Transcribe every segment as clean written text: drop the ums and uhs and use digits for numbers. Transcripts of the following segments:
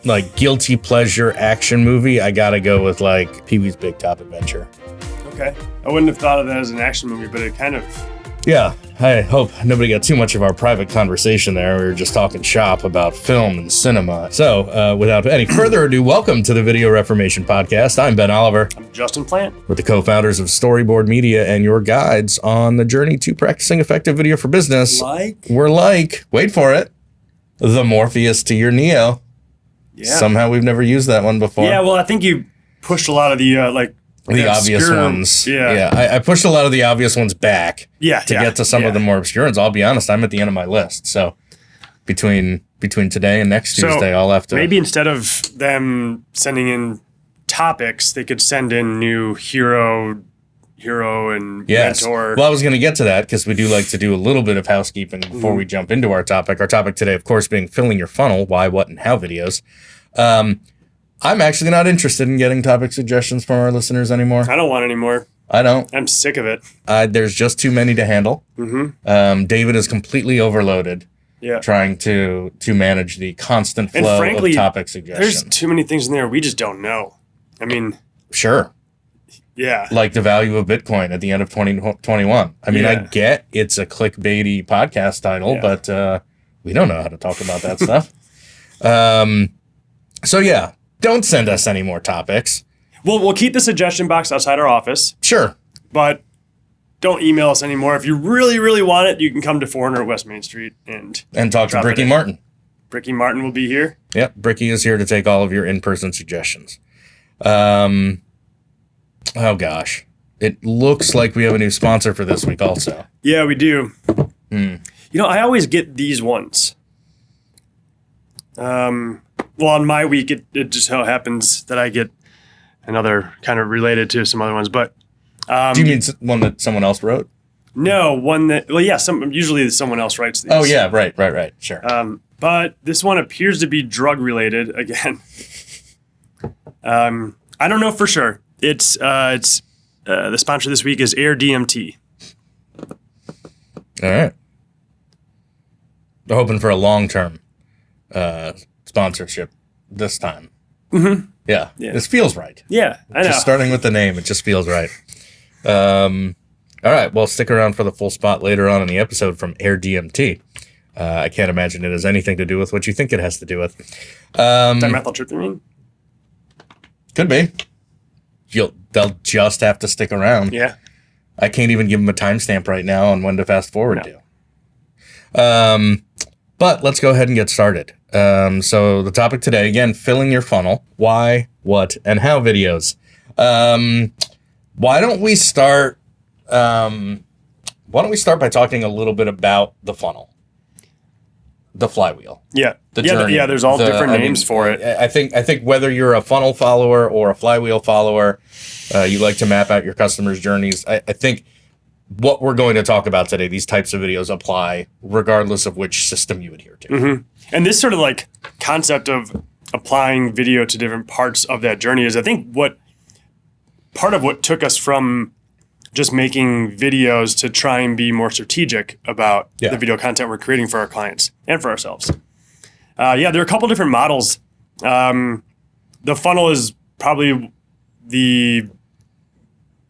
like guilty pleasure action movie, I gotta go with like Pee-wee's Big Top Adventure. Okay. I wouldn't have thought of that as an action movie, but it kind of... Yeah, I hope nobody got too much of our private conversation there. We were just talking shop about film and cinema. So, without any further ado, welcome to the Video Reformation Podcast. I'm Ben Oliver. I'm Justin Plant. We're the co-founders of Storyboard Media and your guides on the journey to practicing effective video for business. We're like, wait for it, the Morpheus to your Neo. Yeah. Somehow we've never used that one before. Yeah, well, I think you pushed a lot of the, the obvious ones. Yeah. I pushed a lot of the obvious ones back to get to some of the more obscure ones. I'll be honest, I'm at the end of my list. So between today and next Tuesday, I'll have to... Maybe instead of them sending in topics, they could send in new hero and mentor. Well, I was going to get to that because we do like to do a little bit of housekeeping before we jump into our topic. Our topic today, of course, being filling your funnel, why, what, and how videos. I'm actually not interested in getting topic suggestions from our listeners anymore. I don't want any more. I don't. I'm sick of it. There's just too many to handle. David is completely overloaded trying to manage the constant flow of topic suggestions. There's too many things in there we just don't know. I mean... Sure. Yeah. Like the value of Bitcoin at the end of 2021. I mean, I get it's a clickbaity podcast title, but we don't know how to talk about that stuff. So yeah, don't send us any more topics. We'll keep the suggestion box outside our office. Sure. But don't email us anymore. If you really, really want it, you can come to 400 West Main Street and talk to Bricky Martin. Bricky Martin will be here. Yep, Bricky is here to take all of your in-person suggestions. Oh gosh, it looks like we have a new sponsor for this week also. Yeah, we do. You know, I always get these ones. Well, on my week, it just so happens that I get another kind of related to some other ones. But do you mean one that someone else wrote? No, one that usually someone else writes these. Oh yeah, right, sure. But this one appears to be drug related again. I don't know for sure. It's the sponsor this week is airDMT. All right. They're hoping for a long-term sponsorship this time. Yeah. This feels right. Yeah, I know. Just starting with the name, it just feels right. All right, well, stick around for the full spot later on in the episode from airDMT. I can't imagine it has anything to do with what you think it has to do with. Dimethyltryptamine? Could be. They'll just have to stick around. Yeah. I can't even give them a timestamp right now on when to fast forward to. But let's go ahead and get started. So the topic today, again, filling your funnel. Why, what, and how videos. Why don't we start by talking a little bit about the funnel? The flywheel. Yeah. The journey. Yeah, there's all different names for it. I think whether you're a funnel follower or a flywheel follower, you like to map out your customers' journeys. I think what we're going to talk about today, these types of videos apply regardless of which system you adhere to. And this sort of like concept of applying video to different parts of that journey is, I think, part of what took us from just making videos to try and be more strategic about the video content we're creating for our clients and for ourselves. There are a couple different models. The funnel is probably the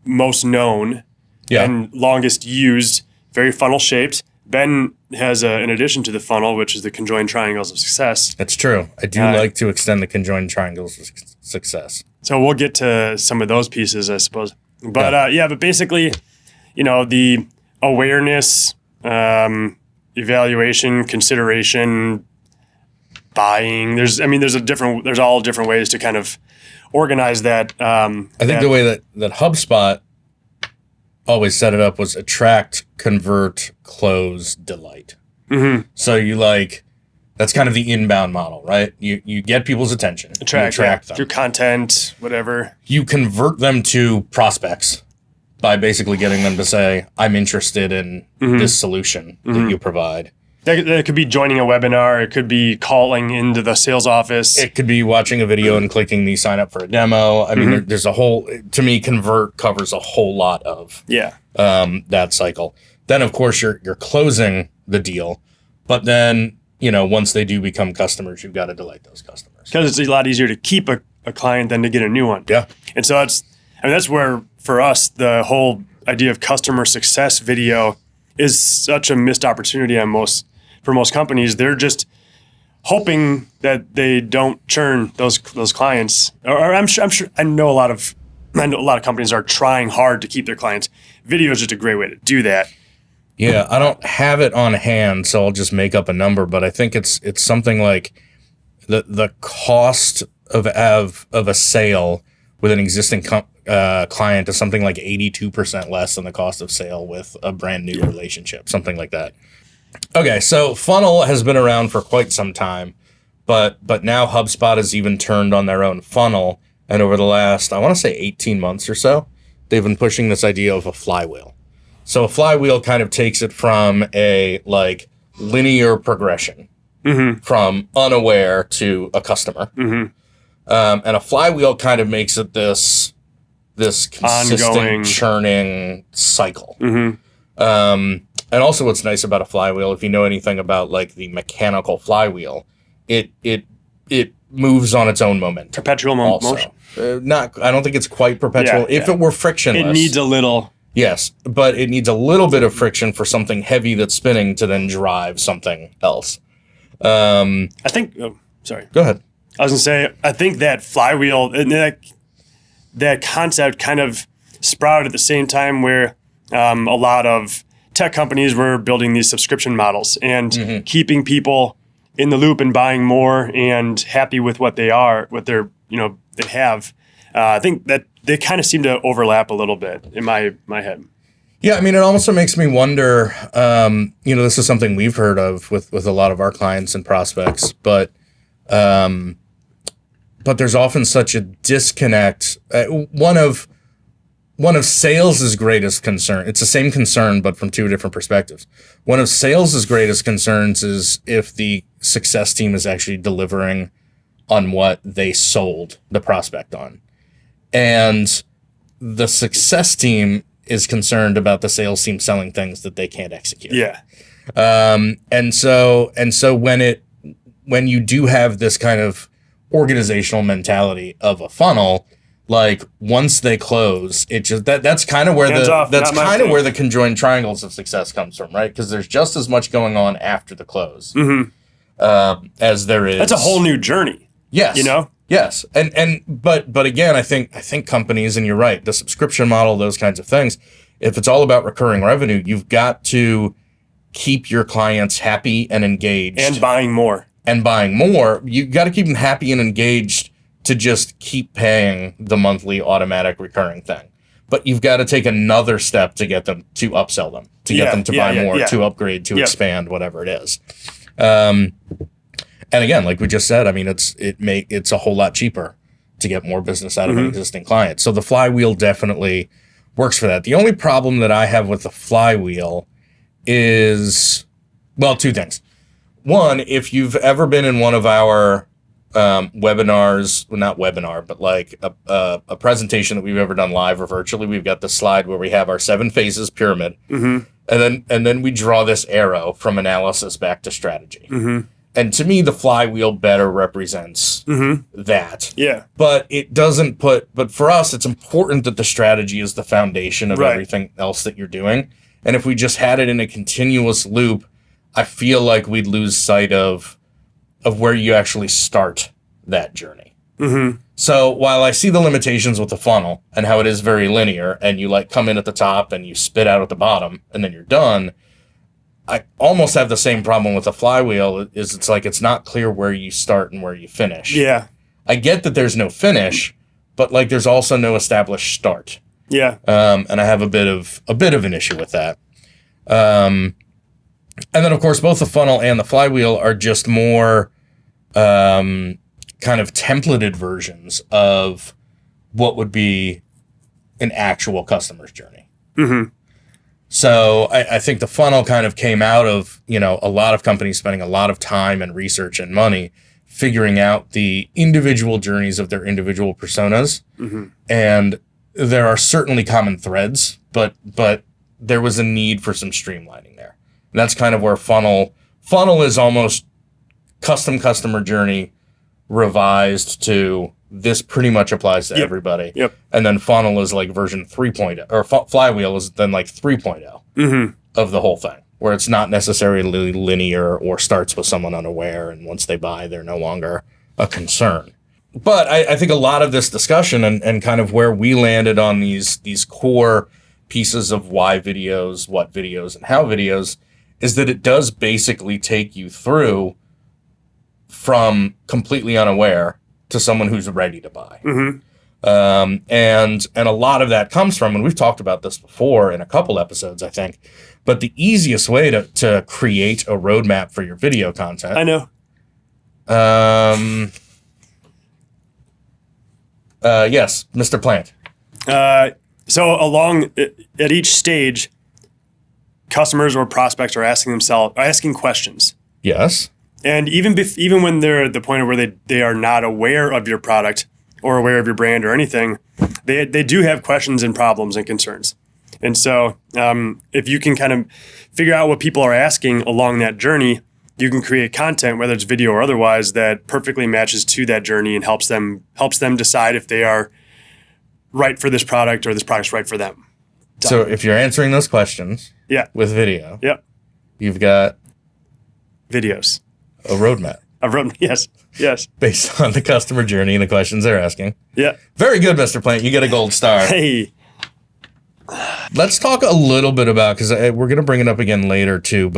most known and longest used, very funnel shaped. Ben has an addition to the funnel, which is the conjoined triangles of success. That's true. I do like to extend the conjoined triangles of success. So we'll get to some of those pieces, I suppose. But but basically, the awareness, evaluation, consideration, buying. There's all different ways to kind of organize that. I think the way that HubSpot always set it up was attract, convert, close, delight. So that's kind of the inbound model, right? You get people's attention. Attract them. Through content, whatever. You convert them to prospects by basically getting them to say, I'm interested in this solution that you provide. That could be joining a webinar. It could be calling into the sales office. It could be watching a video and clicking the sign up for a demo. I mean, there's a whole, to me, convert covers a whole lot of that cycle. Then, of course, you're closing the deal. But then once they do become customers, you've got to delight those customers. Because it's a lot easier to keep a client than to get a new one. Yeah. And so that's where, for us, the whole idea of customer success video is such a missed opportunity for most companies. They're just hoping that they don't churn those clients. Or I'm sure I know a lot of companies are trying hard to keep their clients. Video is just a great way to do that. Yeah, I don't have it on hand, so I'll just make up a number, but I think it's something like the cost of a sale with an existing client is something like 82% less than the cost of sale with a brand new relationship, something like that. Okay, so funnel has been around for quite some time, but now HubSpot has even turned on their own funnel, and over the last, I want to say 18 months or so, they've been pushing this idea of a flywheel. So a flywheel kind of takes it from a linear progression from unaware to a customer. And a flywheel kind of makes it this consistent ongoing churning cycle. And also what's nice about a flywheel, if you know anything about the mechanical flywheel, it moves on its own momentum. Perpetual motion. I don't think it's quite perpetual. If it were frictionless. It needs a little. Yes, but it needs a little bit of friction for something heavy that's spinning to then drive something else. I think. Oh, sorry. Go ahead. I was gonna say, I think that flywheel and that concept kind of sprouted at the same time where a lot of tech companies were building these subscription models and keeping people in the loop and buying more and happy with what they have. I think that they kind of seem to overlap a little bit in my head. Yeah, I mean, it also makes me wonder, this is something we've heard of with a lot of our clients and prospects, but there's often such a disconnect. One of sales' greatest concern, it's the same concern, but from two different perspectives. One of sales' greatest concerns is if the success team is actually delivering on what they sold the prospect on. And the success team is concerned about the sales team selling things that they can't execute. Yeah. And so when you do have this kind of organizational mentality of a funnel, once they close, it just that's kind of where where the conjoined triangles of success comes from, right? Because there's just as much going on after the close as there is. That's a whole new journey. Yes. Yes. But again, I think companies, and you're right, the subscription model, those kinds of things, if it's all about recurring revenue, you've got to keep your clients happy and engaged. And buying more. You got to keep them happy and engaged to just keep paying the monthly automatic recurring thing. But you've got to take another step to get them to upsell them, to get them to buy more, to upgrade, to expand, whatever it is. And again, like we just said, I mean, it's a whole lot cheaper to get more business out of an existing client. So the flywheel definitely works for that. The only problem that I have with the flywheel is, two things. One, if you've ever been in one of our webinars, well, not webinar, but a presentation that we've ever done live or virtually, we've got the slide where we have our 7 phases pyramid, and then we draw this arrow from analysis back to strategy. And to me, the flywheel better represents that. Yeah. But it doesn't but for us, it's important that the strategy is the foundation of everything else that you're doing. And if we just had it in a continuous loop, I feel like we'd lose sight of where you actually start that journey. So while I see the limitations with the funnel and how it is very linear and you come in at the top and you spit out at the bottom and then you're done, I almost have the same problem with the flywheel. It's not clear where you start and where you finish. Yeah. I get that there's no finish, but there's also no established start. Yeah. And I have a bit of an issue with that. And then of course both the funnel and the flywheel are just more kind of templated versions of what would be an actual customer's journey. So I think the funnel kind of came out of, a lot of companies spending a lot of time and research and money figuring out the individual journeys of their individual personas. And there are certainly common threads, but there was a need for some streamlining there. And that's kind of where funnel is almost custom customer journey revised to this pretty much applies to everybody. Yep. And then funnel is like version 3.0, or flywheel is then like 3.0 of the whole thing, where it's not necessarily linear or starts with someone unaware, and once they buy, they're no longer a concern. But I think a lot of this discussion and kind of where we landed on these core pieces of why videos, what videos, and how videos, is that it does basically take you through from completely unaware to someone who's ready to buy. And a lot of that comes from, and we've talked about this before in a couple episodes, I think, but the easiest way to create a roadmap for your video content. I know. Yes, Mr. Plant. So along at each stage, customers or prospects are asking questions. Yes. And even when they're at the point where they are not aware of your product or aware of your brand or anything, they do have questions and problems and concerns. And so if you can kind of figure out what people are asking along that journey, you can create content, whether it's video or otherwise, that perfectly matches to that journey and helps them decide if they are right for this product or this product's right for them. So if you're answering those questions with video, you've got videos. A roadmap. Yes. Based on the customer journey and the questions they're asking. Yeah. Very good, Mr. Plant. You get a gold star. Hey. Let's talk a little bit about, because we're going to bring it up again later too,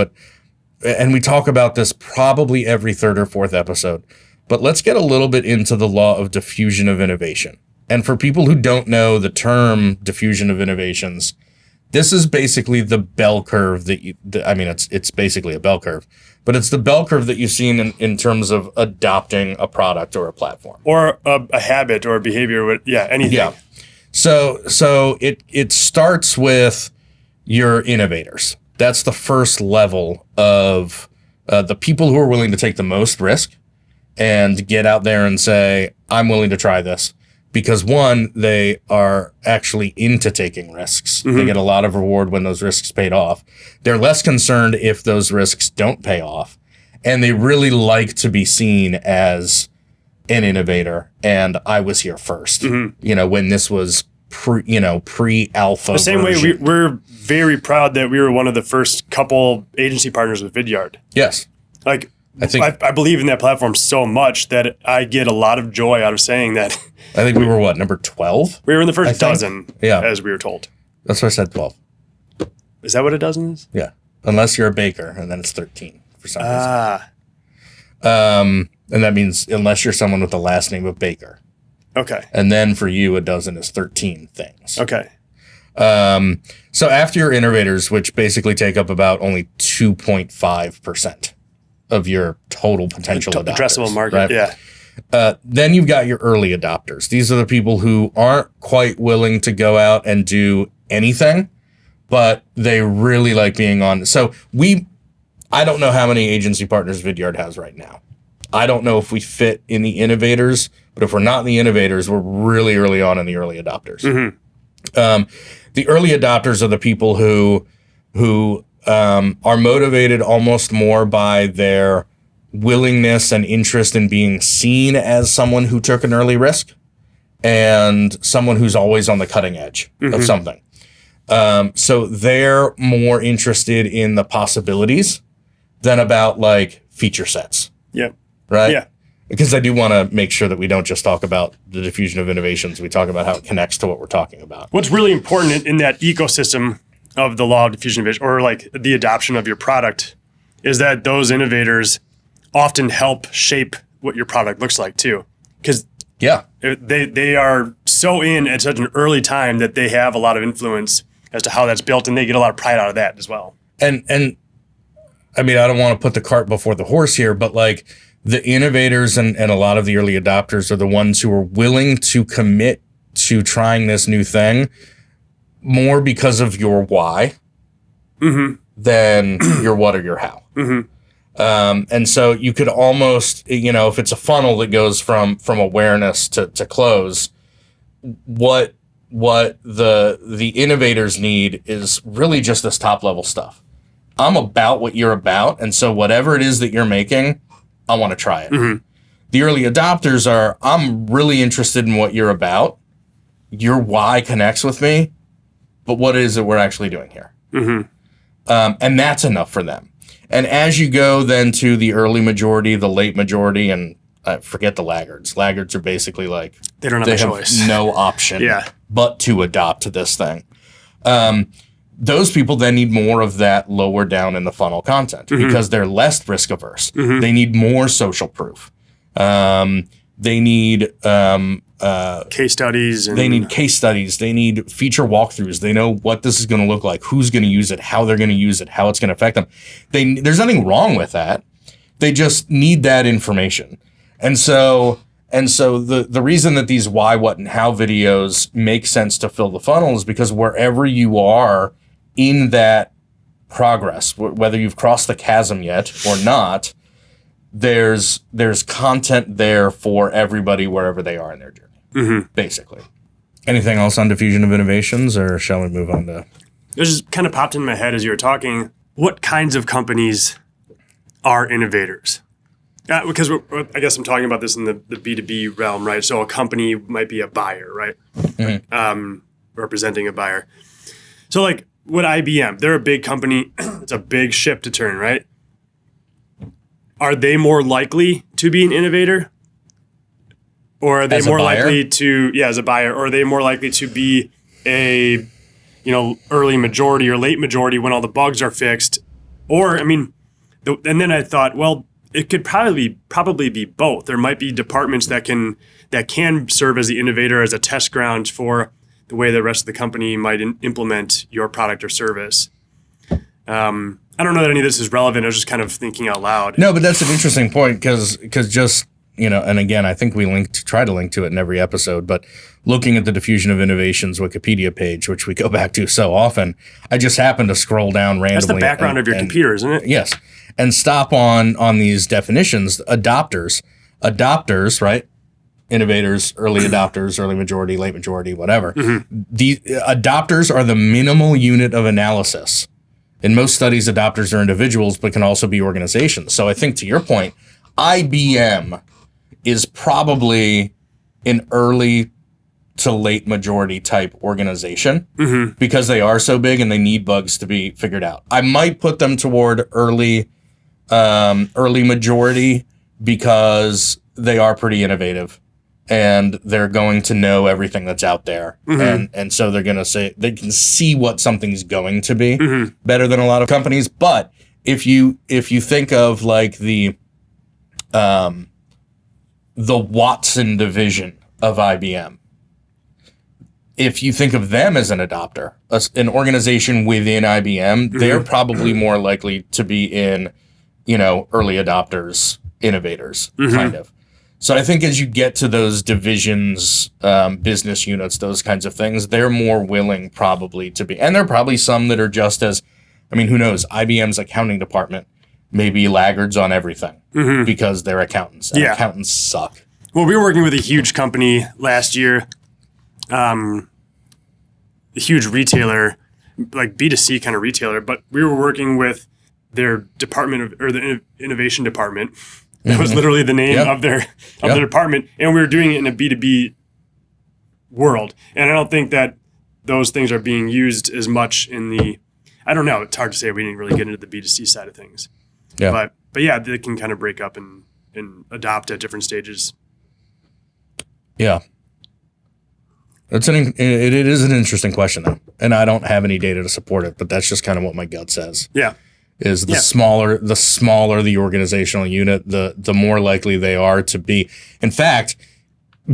and we talk about this probably every third or fourth episode, but let's get a little bit into the law of diffusion of innovation. And for people who don't know the term diffusion of innovations, this is basically the bell curve it's basically a bell curve, but it's the bell curve that you've seen in terms of adopting a product or a platform. Or a habit or a behavior, anything. Yeah. So it starts with your innovators. That's the first level of the people who are willing to take the most risk and get out there and say, I'm willing to try this. Because one, they are actually into taking risks. They get a lot of reward when those risks paid off. They're less concerned if those risks don't pay off. And they really like to be seen as an innovator. And I was here first, when this was pre-alpha. The same way we're very proud that we were one of the first couple agency partners with Vidyard. Yes. Like, I believe in that platform so much that I get a lot of joy out of saying that. I think we were number 12? We were in the first dozen, as we were told. That's why I said 12. Is that what a dozen is? Yeah. Unless you're a baker, and then it's 13 for some reason. And that means unless you're someone with the last name of Baker. Okay. And then for you, a dozen is 13 things. Okay. So after your innovators, which basically take up about only 2.5% of your total potential adopters, addressable market, right? Yeah. Then you've got your early adopters. These are the people who aren't quite willing to go out and do anything, but they really like being on. So I don't know how many agency partners Vidyard has right now. I don't know if we fit in the innovators, but if we're not in the innovators, we're really early on in the early adopters. The early adopters are the people who are motivated almost more by their willingness and interest in being seen as someone who took an early risk and someone who's always on the cutting edge of something. So they're more interested in the possibilities than about like feature sets. Yeah. Right? Yeah. Because I do want to make sure that we don't just talk about the diffusion of innovations. We talk about how it connects to what we're talking about. What's really important in that ecosystem of the law of diffusion of innovation, or like the adoption of your product, is that those innovators often help shape what your product looks like too. Because they are so in at such an early time that they have a lot of influence as to how that's built, and they get a lot of pride out of that as well. And I mean, I don't want to put the cart before the horse here, but like the innovators and a lot of the early adopters are the ones who are willing to commit to trying this new thing more because of your why than your what or your how. And so you could almost, if it's a funnel that goes from awareness to close, what the innovators need is really just this top level stuff. I'm about what you're about. And so whatever it is that you're making, I want to try it. The early adopters are, I'm really interested in what you're about. Your why connects with me, but what is it we're actually doing here? And that's enough for them. And as you go then to the early majority, the late majority, and forget the laggards. Laggards are basically like they don't have a choice, no option but to adopt this thing. Those people then need more of that lower down in the funnel content because they're less risk averse. They need more social proof. They need case studies. They need case studies. They need feature walkthroughs. They know what this is going to look like, who's going to use it, how they're going to use it, how it's going to affect them. There's nothing wrong with that. They just need that information. And so the reason that these why, what, and how videos make sense to fill the funnel is because wherever you are in that progress, whether you've crossed the chasm yet or not, there's content there for everybody wherever they are in their journey, basically. Anything else on diffusion of innovations, or shall we move on to? It just kind of popped in my head as you were talking. What kinds of companies are innovators? Because I guess I'm talking about this in the B2B realm, right? So a company might be a buyer, right? Representing a buyer. So like what IBM, they're a big company. It's a big ship to turn, right? Are they more likely to be an innovator? Or are they more likely to, as a buyer, or are they more likely to be a, early majority or late majority when all the bugs are fixed? Or, and then I thought, well, it could probably be both. There might be departments that can serve as the innovator, as a test ground for the way the rest of the company might implement your product or service. I don't know that any of this is relevant. I was just kind of thinking out loud. No, but that's an interesting point because just, and again, I think we try to link to it in every episode, but looking at the Diffusion of Innovations Wikipedia page, which we go back to so often, I just happened to scroll down randomly. That's the background of your computer, isn't it? Yes. And stop on these definitions. Adopters, right? Innovators, early adopters, early majority, late majority, whatever. The adopters are the minimal unit of analysis. In most studies, adopters are individuals, but can also be organizations. So I think to your point, IBM is probably an early to late majority type organization because they are so big and they need bugs to be figured out. I might put them toward early majority because they are pretty innovative and they're going to know everything that's out there. And so they're going to say they can see what something's going to be better than a lot of companies. But if you think of like the Watson division of IBM, if you think of them as an adopter, an organization within IBM, they're probably more likely to be in, early adopters, innovators, kind of. So I think as you get to those divisions, business units, those kinds of things, they're more willing probably to be. And there are probably some that are just as, who knows, IBM's accounting department may be laggards on everything because they're accountants. And accountants suck. Well, we were working with a huge company last year, a huge retailer, like B2C kind of retailer, but we were working with their department or the innovation department. That was literally the name of the department. And we were doing it in a B2B world. And I don't think that those things are being used as much in the, I don't know. It's hard to say. We didn't really get into the B2C side of things. Yeah. But yeah, they can kind of break up and adopt at different stages. Yeah. It is an interesting question, though. And I don't have any data to support it, but that's just kind of what my gut says. Yeah. Is the smaller the organizational unit, the more likely they are to be. In fact,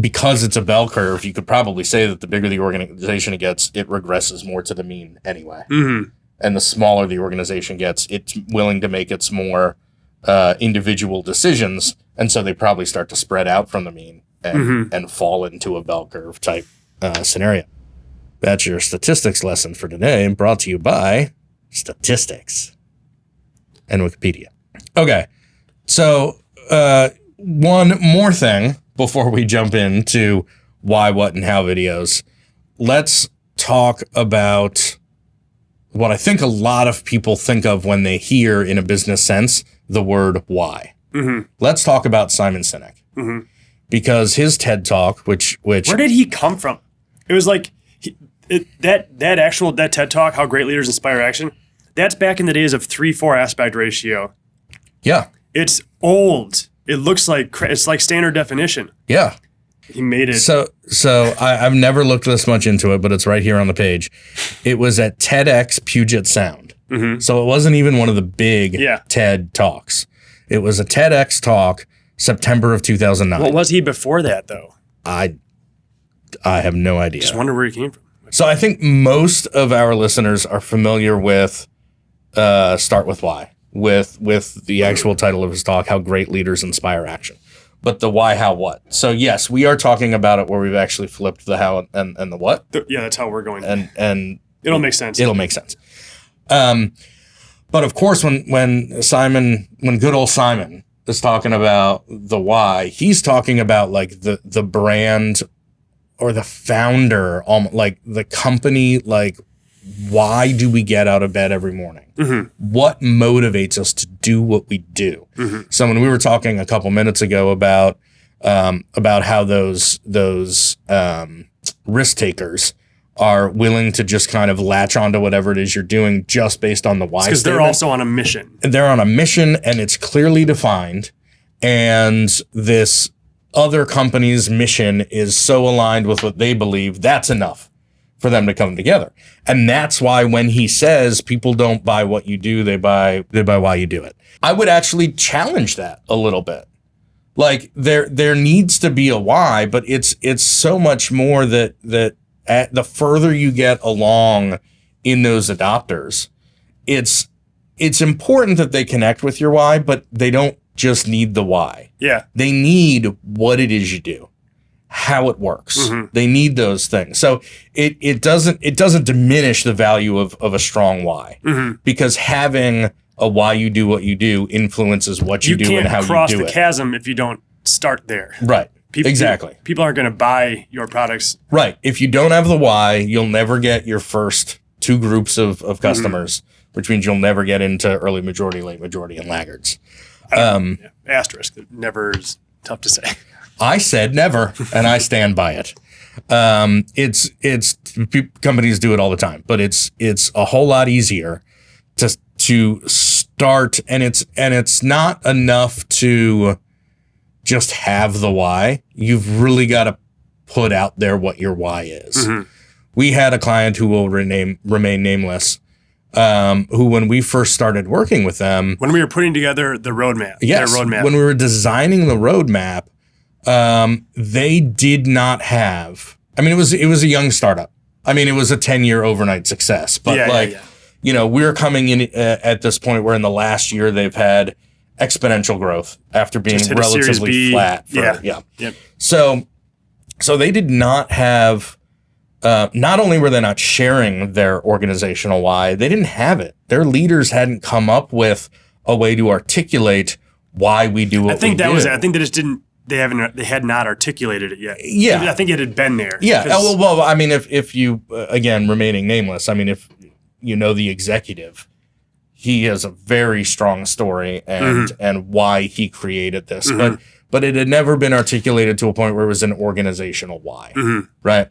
because it's a bell curve, you could probably say that the bigger the organization gets, it regresses more to the mean anyway. And the smaller the organization gets, it's willing to make its more individual decisions, and so they probably start to spread out from the mean and fall into a bell curve type scenario. That's your statistics lesson for today, brought to you by Statistics and Wikipedia. Okay, so one more thing before we jump into why, what, and how videos. Let's talk about what I think a lot of people think of when they hear, in a business sense, the word why. Let's talk about Simon Sinek. Because his TED Talk, which where did he come from? It was like that TED Talk, How Great Leaders Inspire Action. That's back in the days of 3:4 aspect ratio. Yeah, it's old. It looks like it's like standard definition. Yeah, he made it. So I've never looked this much into it, but it's right here on the page. It was at TEDx Puget Sound, so it wasn't even one of the big TED Talks. It was a TEDx talk. September of 2009. What was he before that, though? I have no idea. Just wonder where he came from. So I think most of our listeners are familiar with Start With Why, with the actual title of his talk, How Great Leaders Inspire Action. But the why, how, what. So yes, we are talking about it where we've actually flipped the how and the what. Yeah, that's how we're going. And it'll make sense. It'll make sense. But of course, when good old Simon is talking about the why, he's talking about like the brand or the founder, like the company, like why do we get out of bed every morning? What motivates us to do what we do? So when we were talking a couple minutes ago about how those risk takers are willing to just kind of latch onto whatever it is you're doing just based on the why. Because they're also on a mission. They're on a mission and it's clearly defined. And this other company's mission is so aligned with what they believe, that's enough for them to come together. And that's why when he says people don't buy what you do, they buy why you do it. I would actually challenge that a little bit. Like there needs to be a why, but it's so much more that the further you get along in those adopters, it's important that they connect with your why, but they don't just need the why. Yeah. They need what it is you do, how it works. They need those things. So it doesn't diminish the value of a strong why, because having a why you do what you do influences what you do and how you do it. You can't cross the chasm if you don't start there. Right. Exactly. People aren't going to buy your products. Right. If you don't have the why, you'll never get your first two groups of customers, which means you'll never get into early majority, late majority, and laggards. Asterisk. Never is tough to say. I said never, and I stand by it. Companies do it all the time, but it's a whole lot easier to start, and it's not enough to just have the why. You've really got to put out there what your why is. We had a client who will remain nameless, who, when we first started working with them, when we were putting together the roadmap, when we were designing the roadmap, they did not have. I mean, it was a young startup. I mean, it was a 10-year overnight success, but we're coming in at this point where in the last year they've had exponential growth after being relatively flat. So they did not have. Not only were they not sharing their organizational why, they didn't have it. Their leaders hadn't come up with a way to articulate why we do what we do. I think they just didn't. They had not articulated it yet. Yeah, I think it had been there. Yeah. Well, I mean, if you again remaining nameless, I mean, if you know the executive, he has a very strong story and why he created this, but it had never been articulated to a point where it was an organizational why, right?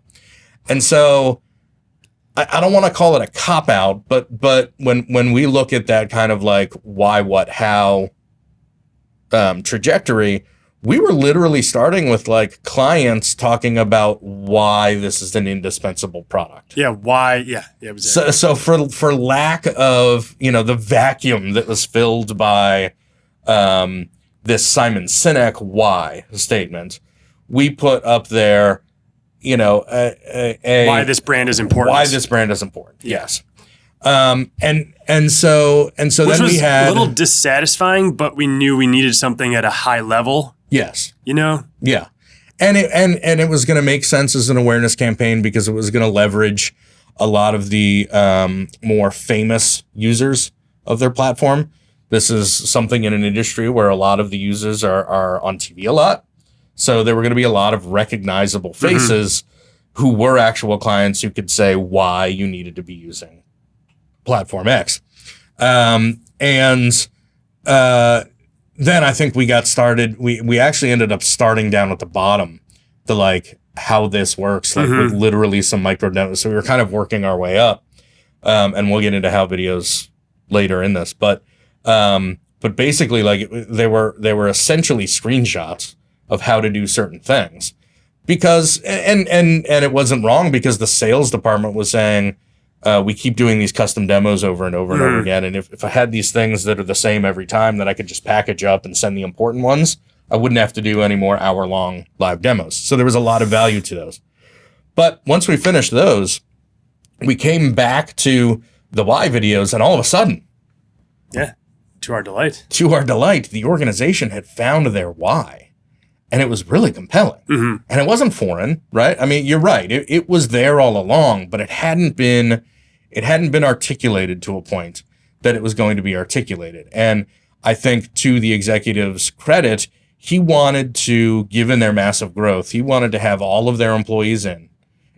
And so I don't want to call it a cop-out, but when we look at that kind of like why, what, how trajectory, we were literally starting with like clients talking about why this is an indispensable product. Yeah, why? Yeah, exactly. So for lack of, the vacuum that was filled by this Simon Sinek why statement, we put up there, why this brand is important. Why this brand is important. Yes. And so which then we had a little dissatisfying, but we knew we needed something at a high level. Yes. Yeah. And it was going to make sense as an awareness campaign because it was going to leverage a lot of the more famous users of their platform. This is something in an industry where a lot of the users are on TV a lot. So there were going to be a lot of recognizable faces who were actual clients who could say why you needed to be using Platform X. then I think we got started. We actually ended up starting down at the bottom, the like how this works, like with literally some micro demos. So we were kind of working our way up, and we'll get into how videos later in this, but basically, like they were essentially screenshots of how to do certain things, because and it wasn't wrong, because the sales department was saying, we keep doing these custom demos over and over and over again. And if I had these things that are the same every time that I could just package up and send the important ones, I wouldn't have to do any more hour-long live demos. So there was a lot of value to those. But once we finished those, we came back to the why videos, and all of a sudden, yeah, to our delight, the organization had found their why. And it was really compelling. And it wasn't foreign, right? I mean, you're right. It was there all along, but it hadn't been articulated to a point that it was going to be articulated. And I think, to the executive's credit, he wanted to, given their massive growth, he wanted to have all of their employees in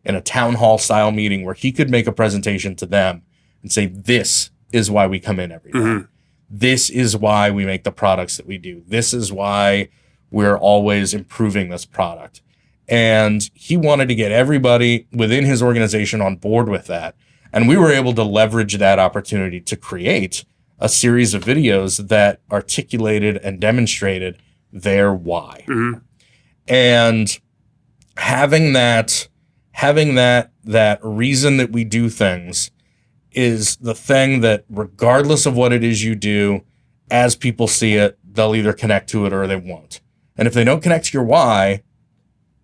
a town hall style meeting where he could make a presentation to them and say, this is why we come in every day. This is why we make the products that we do. This is why we're always improving this product. And he wanted to get everybody within his organization on board with that. And we were able to leverage that opportunity to create a series of videos that articulated and demonstrated their why. And having that reason that we do things is the thing that, regardless of what it is you do, as people see it, they'll either connect to it or they won't. And if they don't connect to your why,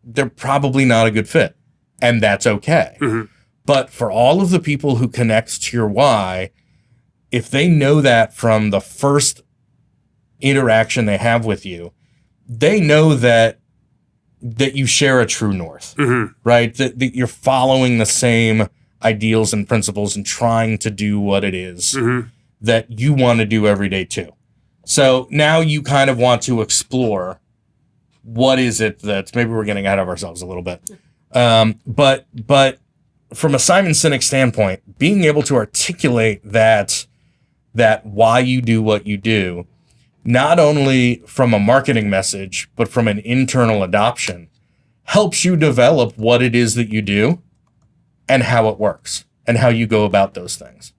they're probably not a good fit. And that's okay. But for all of the people who connect to your why, if they know that from the first interaction they have with you, they know that you share a true north, right? That you're following the same ideals and principles and trying to do what it is that you want to do every day too. So now you kind of want to explore, what is it that, maybe we're getting ahead of ourselves a little bit. But from a Simon Sinek standpoint, being able to articulate that why you do what you do, not only from a marketing message, but from an internal adoption, helps you develop what it is that you do and how it works and how you go about those things.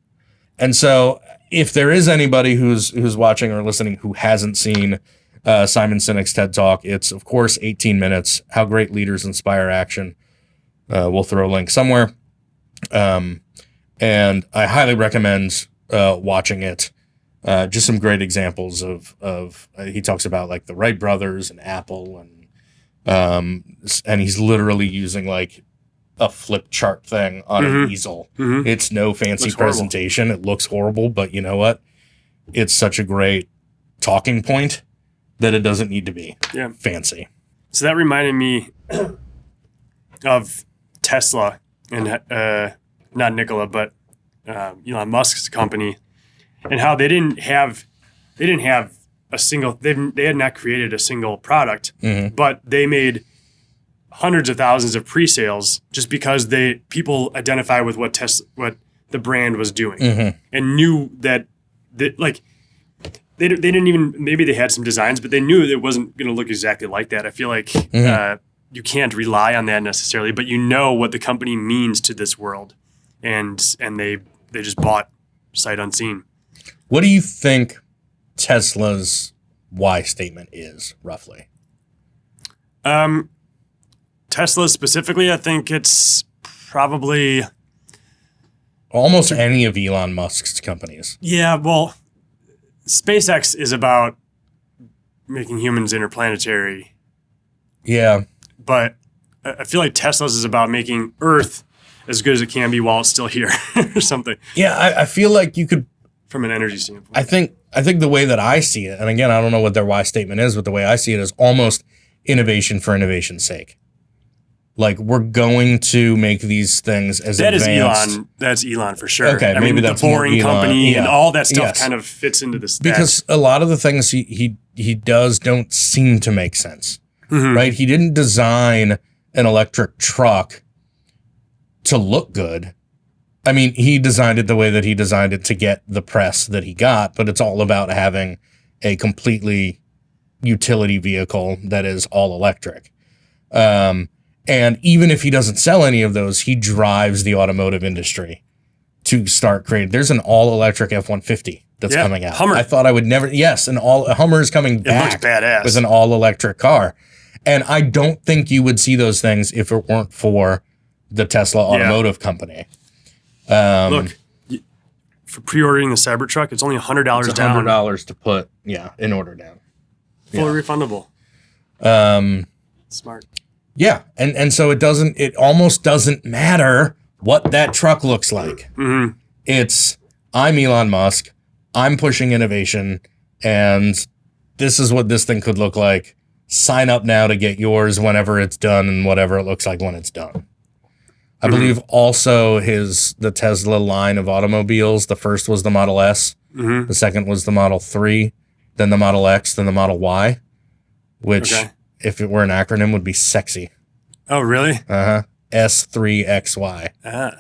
And so if there is anybody who's watching or listening who hasn't seen Simon Sinek's TED Talk, it's, of course, 18 minutes, How Great Leaders Inspire Action. We'll throw a link somewhere. And I highly recommend watching it. Just some great examples of he talks about like the Wright brothers and Apple, and he's literally using like a flip chart thing on an easel. It's no fancy presentation. It looks horrible, but you know what? It's such a great talking point that it doesn't need to be fancy. So that reminded me of Tesla and not Nikola, but Elon Musk's company, and how they didn't have a single, they had not created a single product, but they made hundreds of thousands of pre-sales just because people identify with what the brand was doing and knew that like they didn't even, maybe they had some designs, but they knew it wasn't going to look exactly like that. I feel like you can't rely on that necessarily, but you know what the company means to this world, and they just bought sight unseen. What do you think Tesla's why statement is, roughly? Tesla specifically, I think it's probably almost any of Elon Musk's companies. Yeah, well, SpaceX is about making humans interplanetary. Yeah. But I feel like Tesla's is about making Earth as good as it can be while it's still here or something. Yeah, I feel like you could, from an energy standpoint. I think the way that I see it, and again, I don't know what their why statement is, but the way I see it is almost innovation for innovation's sake. Like, we're going to make these things as advanced. That's Elon for sure. Okay, maybe that's the Boring Company and all that stuff Yes. kind of fits into this. Because a lot of the things he does don't seem to make sense, right? He didn't design an electric truck to look good. I mean, he designed it the way that he designed it to get the press that he got, but it's all about having a completely utility vehicle that is all electric. And even if he doesn't sell any of those, he drives the automotive industry to start creating. There's an all electric F-150 that's coming out. Hummer. I thought I would never. Yes, a Hummer is coming back. It looks badass with an all electric car. And I don't think you would see those things if it weren't for the Tesla automotive company. Look, for pre-ordering the Cybertruck, it's only $100 down. $100 to put, in order down. Fully refundable. Smart. Yeah, and so it almost doesn't matter what that truck looks like. Mm-hmm. It's, I'm Elon Musk, I'm pushing innovation, and this is what this thing could look like. Sign up now to get yours whenever it's done and whatever it looks like when it's done. I believe also the Tesla line of automobiles, the first was the Model S, the second was the Model 3, then the Model X, then the Model Y, which, if it were an acronym, would be sexy. Oh, really? S3XY. Ah.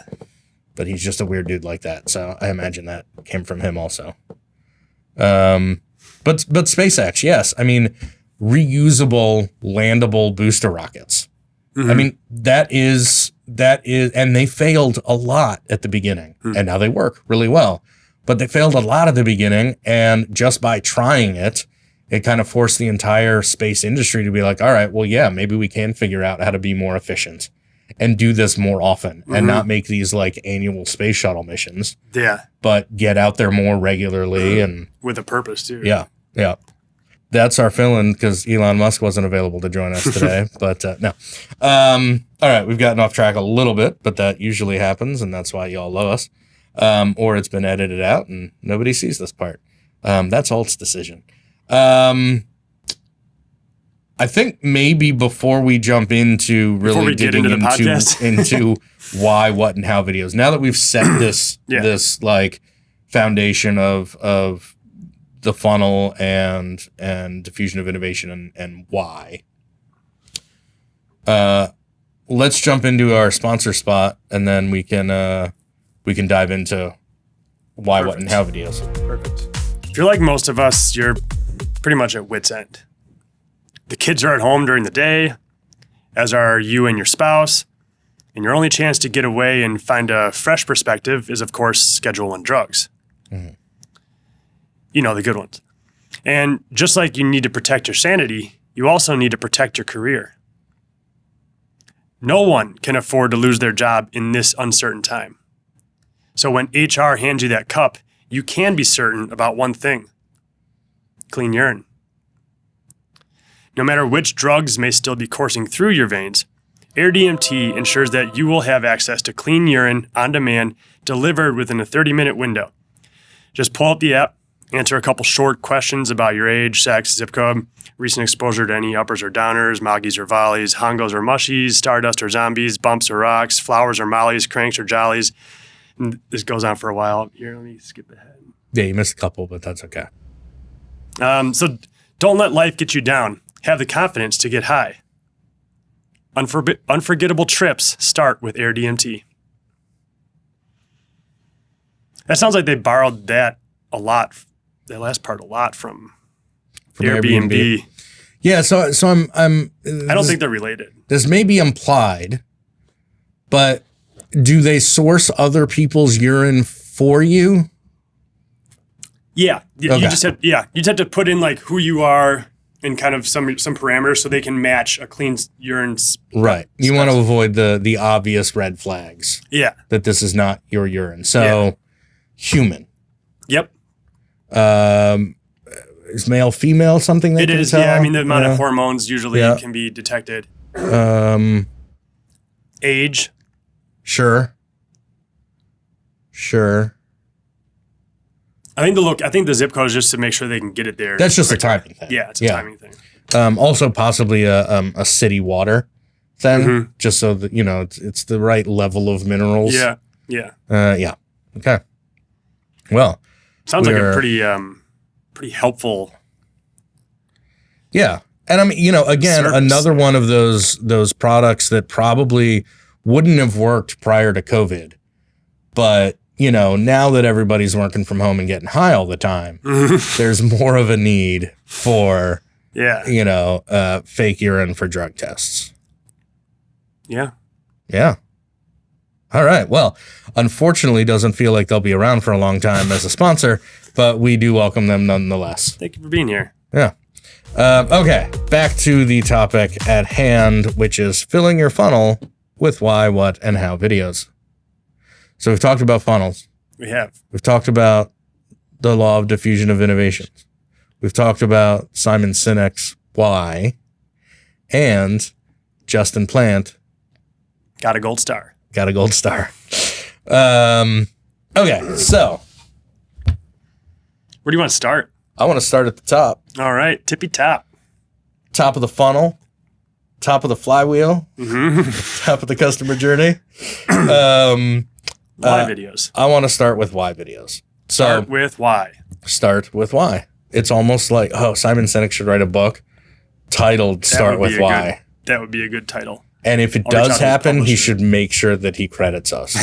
But he's just a weird dude like that, so I imagine that came from him also. But SpaceX, yes. I mean, reusable, landable booster rockets. I mean, that is, and they failed a lot at the beginning, and now they work really well. But they failed a lot at the beginning, and just by trying it kind of forced the entire space industry to be like, all right, well, yeah, maybe we can figure out how to be more efficient and do this more often and not make these like annual space shuttle missions. Yeah. But get out there more regularly and with a purpose too. Yeah. Yeah. That's our fill-in because Elon Musk wasn't available to join us today, but no. All right, we've gotten off track a little bit, but that usually happens, and that's why y'all love us. Or it's been edited out, and nobody sees this part. That's Alt's decision. I think maybe before we jump into really digging into why, what, and how videos, now that we've set this this like foundation of the funnel and diffusion of innovation and why. Let's jump into our sponsor spot, and then we can dive into why, what, and how videos. Perfect. If you're like most of us, you're pretty much at wit's end. The kids are at home during the day, as are you and your spouse, and your only chance to get away and find a fresh perspective is, of course, Schedule I drugs. Mm-hmm. You know, the good ones. And just like you need to protect your sanity, you also need to protect your career. No one can afford to lose their job in this uncertain time. So when HR hands you that cup, you can be certain about one thing: clean urine. No matter which drugs may still be coursing through your veins, airDMT ensures that you will have access to clean urine on demand, delivered within a 30-minute window. Just pull up the app, answer a couple short questions about your age, sex, zip code, recent exposure to any uppers or downers, moggies or volleys, hongos or mushies, stardust or zombies, bumps or rocks, flowers or mollies, cranks or jollies. And this goes on for a while. Here, let me skip ahead. Yeah, you missed a couple, but that's okay. So don't let life get you down. Have the confidence to get high. Unforgettable trips start with airDMT. That sounds like they borrowed that a lot, that last part a lot from Airbnb. Yeah, so I'm I don't think they're related. This may be implied, but do they source other people's urine for you? Yeah. Okay. You just have to put in like who you are and kind of some parameters so they can match a clean urine. Right. You want to avoid the obvious red flags. Yeah. That this is not your urine. So human. Yep. Is male, female something that it is? Tell? Yeah. I mean, the amount of hormones usually can be detected. Age. Sure. I think the zip code is just to make sure they can get it there. That's just a timing thing. Yeah, it's a timing thing. Also possibly a city water thing, just so that it's the right level of minerals. Yeah. Yeah. Okay. Well, sounds like a pretty helpful. Yeah, and I mean, again, service. Another one of those products that probably wouldn't have worked prior to COVID, but now that everybody's working from home and getting high all the time, there's more of a need for Yeah. Fake urine for drug tests. Yeah. Yeah. All right. Well, unfortunately, doesn't feel like they'll be around for a long time as a sponsor, but we do welcome them nonetheless. Thank you for being here. Yeah. Okay. Back to the topic at hand, which is filling your funnel with why, what, and how videos. So we've talked about funnels. We have. We've talked about the law of diffusion of innovations. We've talked about Simon Sinek's why, and Justin Plant got a gold star. Okay, so where do you want to start? I want to start at the top. All right, tippy top. Top of the funnel, top of the flywheel, top of the customer journey. Why videos? I want to start with why videos. Start with why. Start with why. It's almost like, Simon Sinek should write a book titled Start with Why. That would be a good title. And if it does happen, he should make sure that he credits us.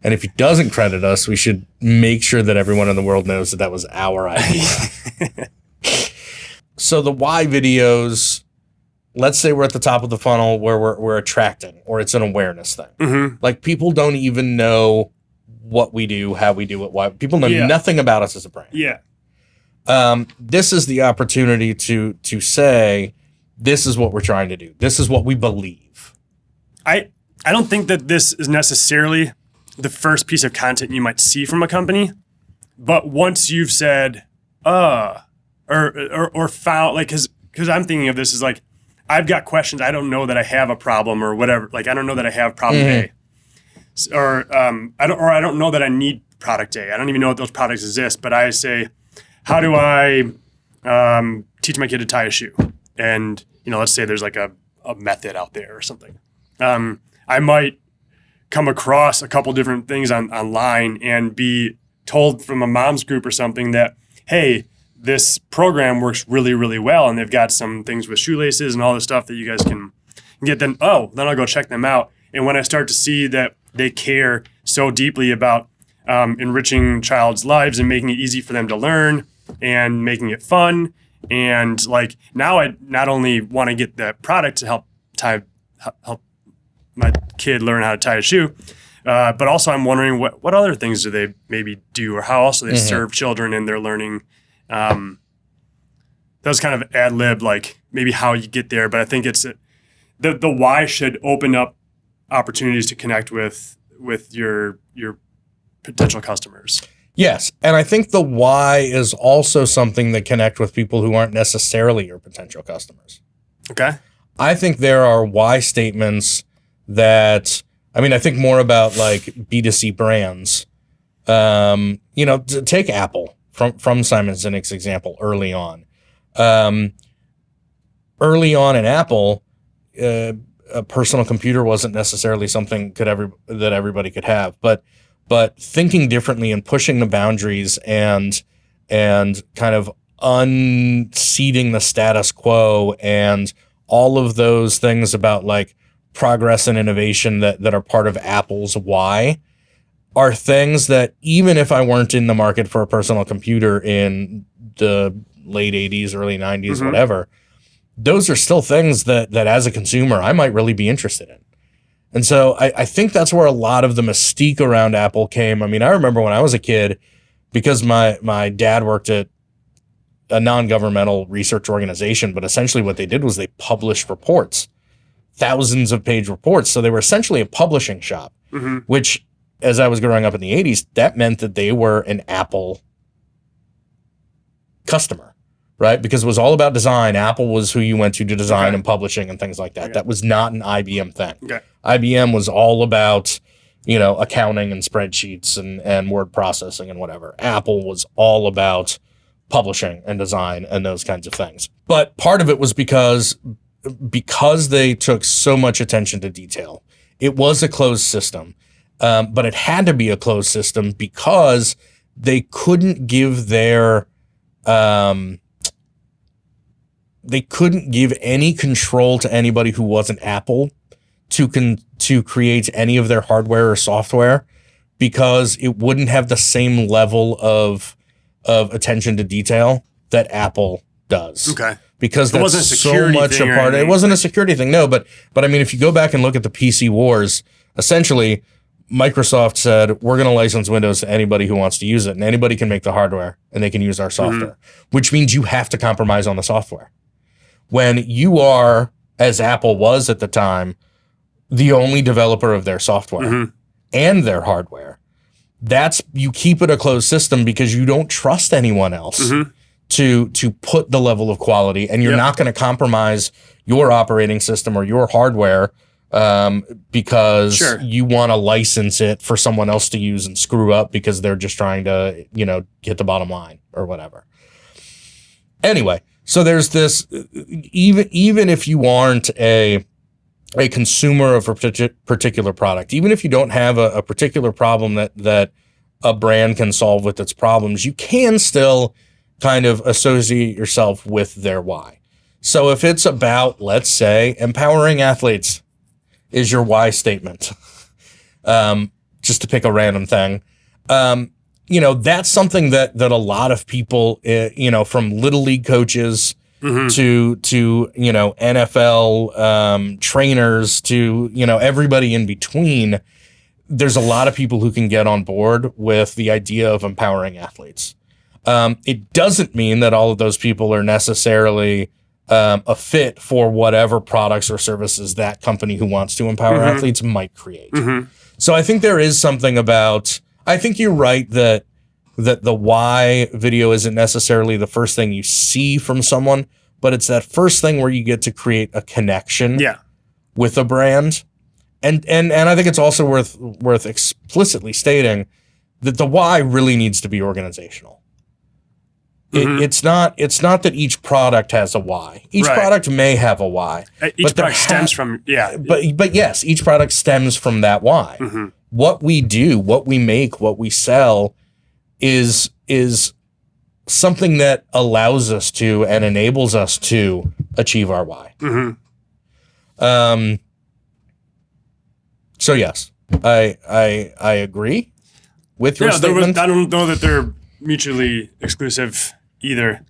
And if he doesn't credit us, we should make sure that everyone in the world knows that was our idea. So the why videos, let's say we're at the top of the funnel where we're attracting, or it's an awareness thing. Mm-hmm. Like people don't even know what we do, how we do it, why. People know nothing about us as a brand. Yeah. This is the opportunity to say, this is what we're trying to do. This is what we believe. I don't think that this is necessarily the first piece of content you might see from a company, but once you've said, or found, like, because I'm thinking of this as like, I've got questions. I don't know that I have a problem or whatever. Like, I don't know that I have problem A, or I don't know that I need product A. I don't even know that those products exist. But I say, how do I teach my kid to tie a shoe? And let's say there's like a method out there or something. I might come across a couple different things online and be told from a mom's group or something that, hey, this program works really, really well, and they've got some things with shoelaces and all this stuff that you guys can get. Then I'll go check them out. And when I start to see that they care so deeply about enriching child's lives and making it easy for them to learn and making it fun, and like now I not only want to get the product to help my kid learn how to tie a shoe, but also I'm wondering what other things do they maybe do, or how else do they serve children in their learning. That was kind of ad lib, like maybe how you get there, but I think it's the why should open up opportunities to connect with your potential customers. Yes, and I think the why is also something that connect with people who aren't necessarily your potential customers. Okay. I think there are why statements that, I think more about like B2C brands. Take Apple from Simon Sinek's example early on. Early on in Apple, a personal computer wasn't necessarily something that everybody could have, but thinking differently and pushing the boundaries and kind of unseating the status quo and all of those things about like progress and innovation that are part of Apple's why are things that even if I weren't in the market for a personal computer in the late 80s, early 90s, whatever, those are still things that as a consumer I might really be interested in. And so I think that's where a lot of the mystique around Apple came. I remember when I was a kid, because my dad worked at a non-governmental research organization, but essentially what they did was they published reports, thousands of page reports. So they were essentially a publishing shop, which as I was growing up in the 80s, that meant that they were an Apple customer, right? Because it was all about design. Apple was who you went to design and publishing and things like that. Okay. That was not an IBM thing. Okay. IBM was all about, accounting and spreadsheets and word processing and whatever. Apple was all about publishing and design and those kinds of things. But part of it was because they took so much attention to detail. It was a closed system, but it had to be a closed system because they couldn't give any control to anybody who wasn't Apple to create any of their hardware or software, because it wouldn't have the same level of attention to detail that Apple does. Okay. because It that's wasn't a so security much a thing or part. It anything. wasn't a security thing, no. But I mean, if you go back and look at the PC wars, essentially, Microsoft said, we're going to license Windows to anybody who wants to use it, and anybody can make the hardware, and they can use our software, which means you have to compromise on the software. When you are, as Apple was at the time, the only developer of their software and their hardware, you keep it a closed system because you don't trust anyone else to put the level of quality, and you're not going to compromise your operating system or your hardware because you want to license it for someone else to use and screw up because they're just trying to, get the bottom line or whatever. Anyway, so there's this, even if you aren't a consumer of a particular product, even if you don't have a particular problem that a brand can solve with its problems, you can still kind of associate yourself with their why. So if it's about, let's say, empowering athletes is your why statement, just to pick a random thing, that's something that a lot of people, from little league coaches to NFL trainers to, everybody in between, there's a lot of people who can get on board with the idea of empowering athletes. It doesn't mean that all of those people are necessarily a fit for whatever products or services that company who wants to empower athletes might create. So I think there is something about, I think you're right that the why video isn't necessarily the first thing you see from someone, but it's that first thing where you get to create a connection with a brand. And I think it's also worth explicitly stating that the why really needs to be organizational. It's not that each product has a why. Each product may have a why. Each product stems from But yes, each product stems from that why. What we do, what we make, what we sell is something that allows us to and enables us to achieve our why. So yes, I agree with your statement. I don't know that they're mutually exclusive either.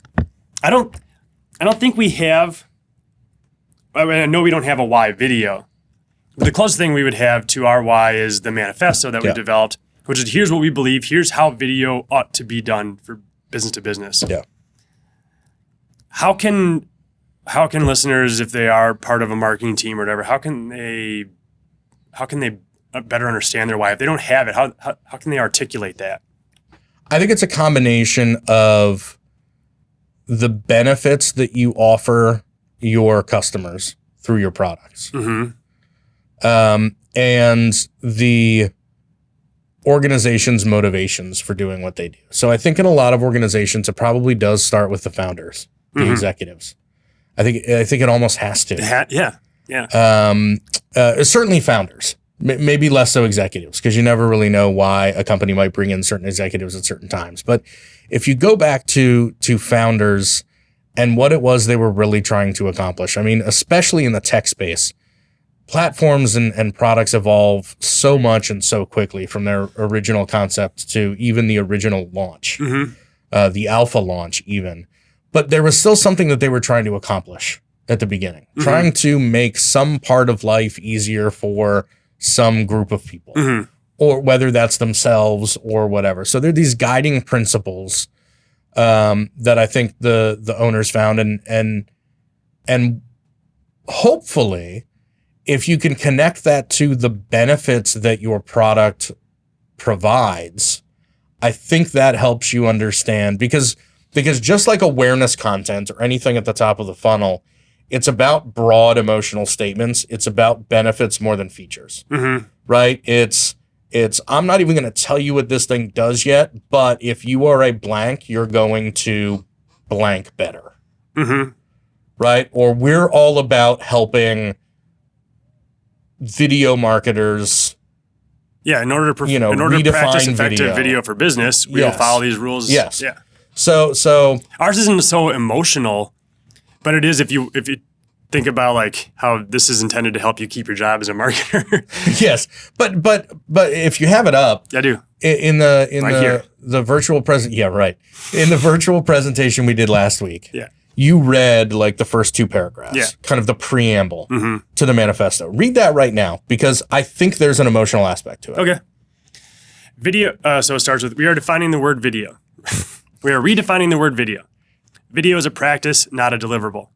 I don't think we have. I know we don't have a why video. But the closest thing we would have to our why is the manifesto that we developed, which is here's what we believe. Here's how video ought to be done for business to business. Yeah. How can listeners, if they are part of a marketing team or whatever, how can they better understand their why? If they don't have it, how can they articulate that? I think it's a combination of the benefits that you offer your customers through your products, and the organization's motivations for doing what they do. So I think in a lot of organizations, it probably does start with the founders, the executives. I think it almost has to. Certainly founders. Maybe less so executives, because you never really know why a company might bring in certain executives at certain times. But if you go back to founders and what it was they were really trying to accomplish, I mean, especially in the tech space, platforms and products evolve so much and so quickly from their original concept to even the original launch, the alpha launch even. But there was still something that they were trying to accomplish at the beginning, trying to make some part of life easier for some group of people, or whether that's themselves or whatever. So there are these guiding principles that I think the owners found, and hopefully, if you can connect that to the benefits that your product provides, I think that helps you understand, because just like awareness content or anything at the top of the funnel, it's about broad emotional statements. It's about benefits more than features, right? It's I'm not even going to tell you what this thing does yet, but if you are a blank, you're going to blank better, right? Or we're all about helping video marketers. Yeah, in order to practice effective video for business, we will follow these rules. Yes. Yeah. So ours isn't so emotional. But it is if you think about like how this is intended to help you keep your job as a marketer. Yes, but if you have it up, I do in the virtual present. Yeah, right. In the virtual presentation we did last week. Yeah, you read like the first 2 paragraphs, kind of the preamble to the manifesto. Read that right now, because I think there's an emotional aspect to it. Okay. Video. So it starts with, we are defining the word video. We are redefining the word video. Video is a practice, not a deliverable.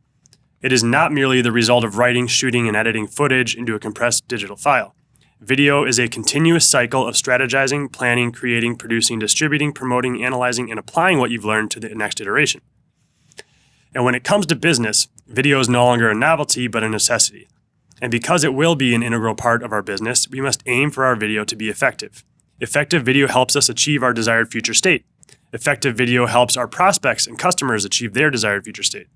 It is not merely the result of writing, shooting, and editing footage into a compressed digital file. Video is a continuous cycle of strategizing, planning, creating, producing, distributing, promoting, analyzing, and applying what you've learned to the next iteration. And when it comes to business, video is no longer a novelty, but a necessity. And because it will be an integral part of our business, we must aim for our video to be effective. Effective video helps us achieve our desired future state. Effective video helps our prospects and customers achieve their desired future state.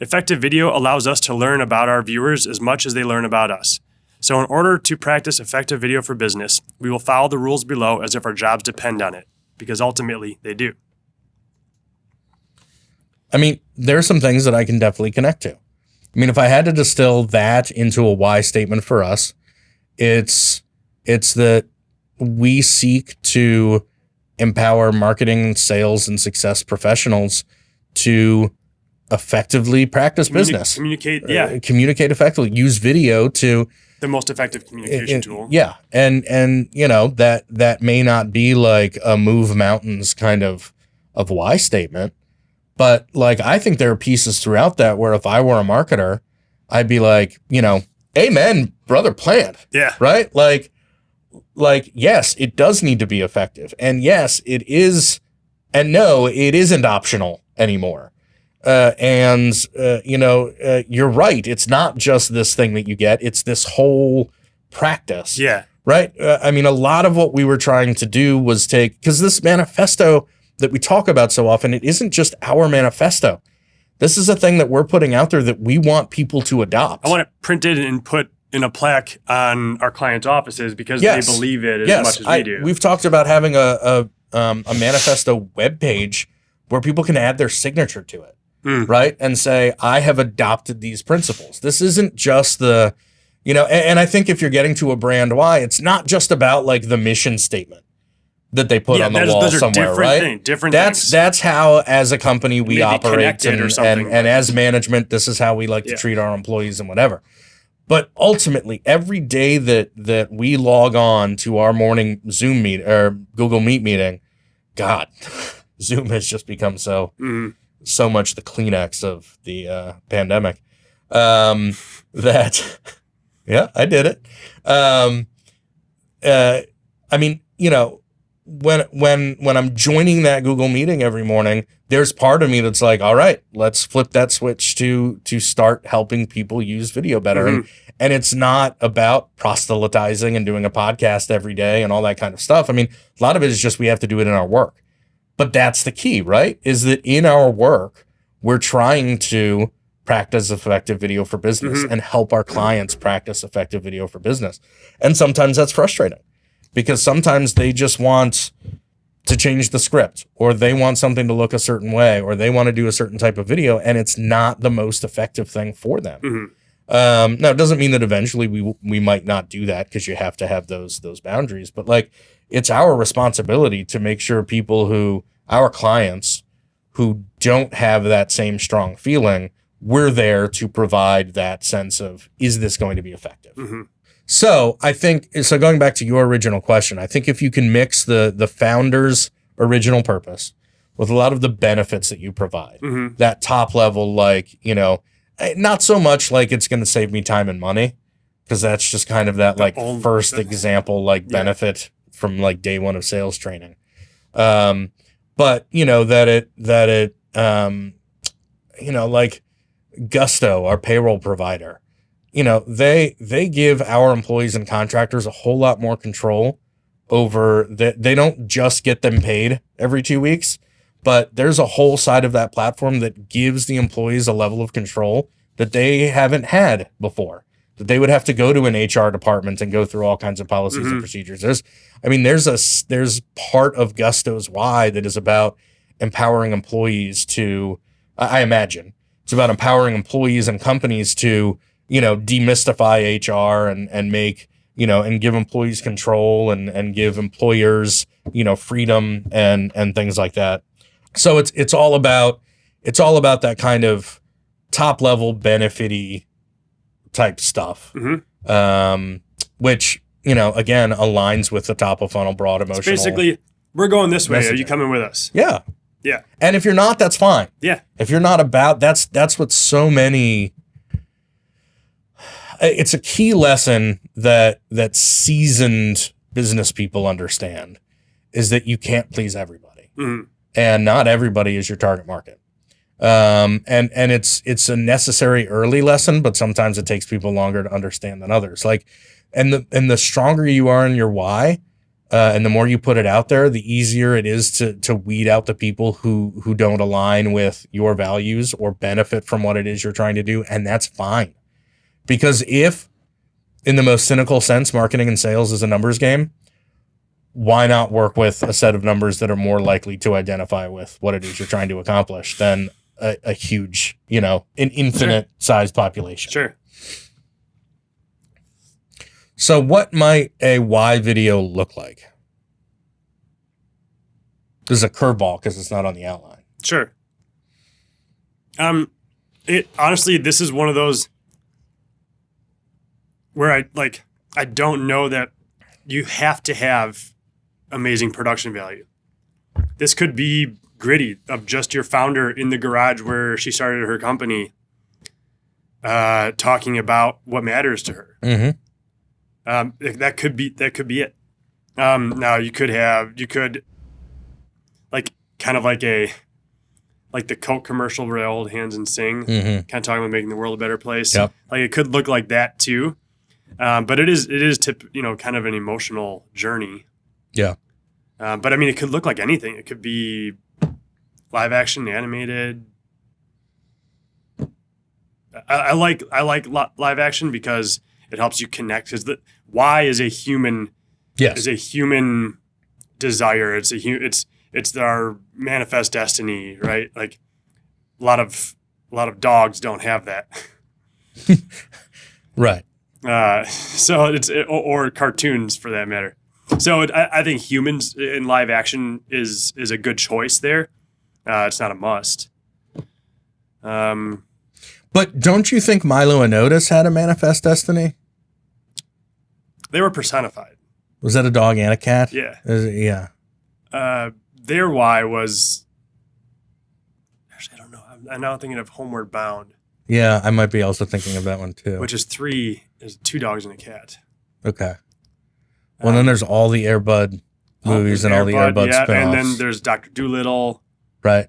Effective video allows us to learn about our viewers as much as they learn about us. So in order to practice effective video for business, we will follow the rules below as if our jobs depend on it, because ultimately they do. I mean, there are some things that I can definitely connect to. I mean, if I had to distill that into a why statement for us, it's that we seek to empower marketing, sales, and success professionals to effectively practice business. Communicate effectively. Use video to the most effective communication tool. Yeah. And that may not be like a move mountains kind of why statement, but like I think there are pieces throughout that where if I were a marketer, I'd be like, amen, brother, plant. Yeah. Right? Like, yes, it does need to be effective. And yes, it is. And no, it isn't optional anymore. You're right. It's not just this thing that you get. It's this whole practice. Yeah. Right. I mean, a lot of what we were trying to do was because this manifesto that we talk about so often, it isn't just our manifesto. This is a thing that we're putting out there that we want people to adopt. I want it printed and put in a plaque on our clients' offices because they believe it as much as we do. We've talked about having a manifesto webpage where people can add their signature to it, right? And say, I have adopted these principles. This isn't just and I think if you're getting to a brand why, it's not just about like the mission statement that they put on the wall somewhere, right? Different things. That's how, as a company, we operate, and like as management, this is how we like to treat our employees and whatever. But ultimately, every day that we log on to our morning Zoom meet or Google Meet meeting, God, Zoom has just become so much the Kleenex of the pandemic. That, yeah, I did it. I mean, when I'm joining that Google meeting every morning, there's part of me that's like, all right, let's flip that switch to start helping people use video better. And it's not about proselytizing and doing a podcast every day and all that kind of stuff. I mean, a lot of it is just we have to do it in our work. But that's the key, right? Is that in our work, we're trying to practice effective video for business and help our clients practice effective video for business. And sometimes that's frustrating because sometimes they just want to change the script, or they want something to look a certain way, or they want to do a certain type of video, and it's not the most effective thing for them. Now, it doesn't mean that eventually we might not do that, because you have to have those boundaries. But like, it's our responsibility to make sure our clients who don't have that same strong feeling, we're there to provide that sense of, is this going to be effective? So I think, going back to your original question, I think if you can mix the founder's original purpose with a lot of the benefits that you provide, that top level, like, not so much like it's going to save me time and money, because that's just kind of that first example, benefit from like day one of sales training. But that it like Gusto, our payroll provider, they give our employees and contractors a whole lot more control over that. They don't just get them paid every 2 weeks, but there's a whole side of that platform that gives the employees a level of control that they haven't had before, that they would have to go to an HR department and go through all kinds of policies and procedures. There's part of Gusto's why that is about empowering employees to, I imagine it's about empowering employees and companies to, demystify HR and make, and give employees control and give employers, freedom and things like that. So it's all about it's all about that kind of top level benefity type stuff, which, you know, again, aligns with the top of funnel broad emotional. It's basically, we're going this way. messaging. Are you coming with us? Yeah. Yeah. And if you're not, that's fine. Yeah. If you're not about, that's what so many, it's a key lesson that seasoned business people understand, is that you can't please everybody. And not everybody is your target market. And it's a necessary early lesson, but sometimes it takes people longer to understand than others. Like, and the stronger you are in your why, and the more you put it out there, the easier it is to weed out the people who don't align with your values or benefit from what it is you're trying to do. And that's fine. Because if, in the most cynical sense, marketing and sales is a numbers game, why not work with a set of numbers that are more likely to identify with what it is you're trying to accomplish than a huge, you know, an infinite sized population? Sure. So what might a why video look like? This is a curveball because it's not on the outline. Sure. Honestly, this is one of those where I don't know that you have to have amazing production value. This could be gritty, of just your founder in the garage where she started her company, talking about what matters to her. That could be it. Now you could like kind of like the Coke commercial where they hold hands and sing, kind of talking about making the world a better place. Yep. Like it could look like that too. But it is kind of an emotional journey. Yeah. But I mean, it could look like anything. It could be live action, animated. I like live action because it helps you connect. Because the why is a human. Yes. Is a human desire. It's our manifest destiny, right? Like a lot of dogs don't have that. Right. So or cartoons for that matter. So I think humans in live action is a good choice there. It's not a must. But don't you think Milo and Otis had a manifest destiny? They were personified. Was that a dog and a cat? Yeah. Yeah. Their why was, actually, I don't know. I'm now thinking of Homeward Bound. Yeah, I might be also thinking of that one too. Which is 2 dogs and a cat. Okay. Well, then there's all the Air Bud movies and all the Air Bud spinoffs. And then there's Dr. Dolittle. Right.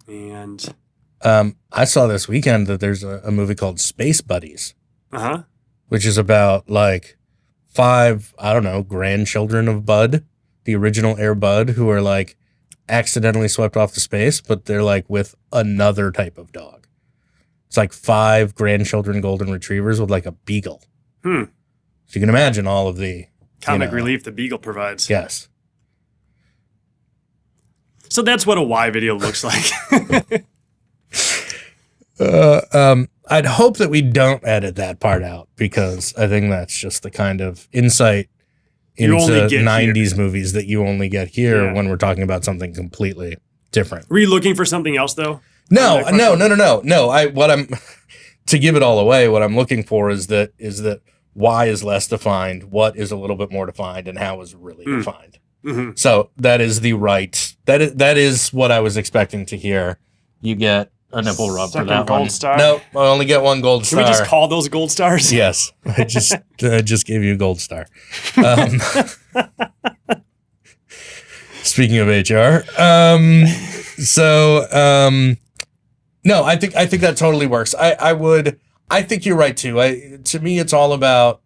And I saw this weekend that there's a movie called Space Buddies. Which is about like 5, I don't know, grandchildren of Bud, the original Air Bud, who are like accidentally swept off to space, but they're like with another type of dog. It's like 5 grandchildren golden retrievers with like a beagle. So you can imagine all of the comic relief the beagle provides. Yes. So that's what a why video looks like. I'd hope that we don't edit that part out, because I think that's just the kind of insight into 90s movies that you only get here when we're talking about something completely different. Were you looking for something else though? No. To give it all away, what I'm looking for is that why is less defined, what is a little bit more defined, and how is really defined. So that is that is what I was expecting to hear. You get a nipple rub for that gold one. Star? No, I only get 1 gold star. Can we just call those gold stars? Yes, I just gave you a gold star. Speaking of HR, no, I think that totally works. I think you're right too. To me, it's all about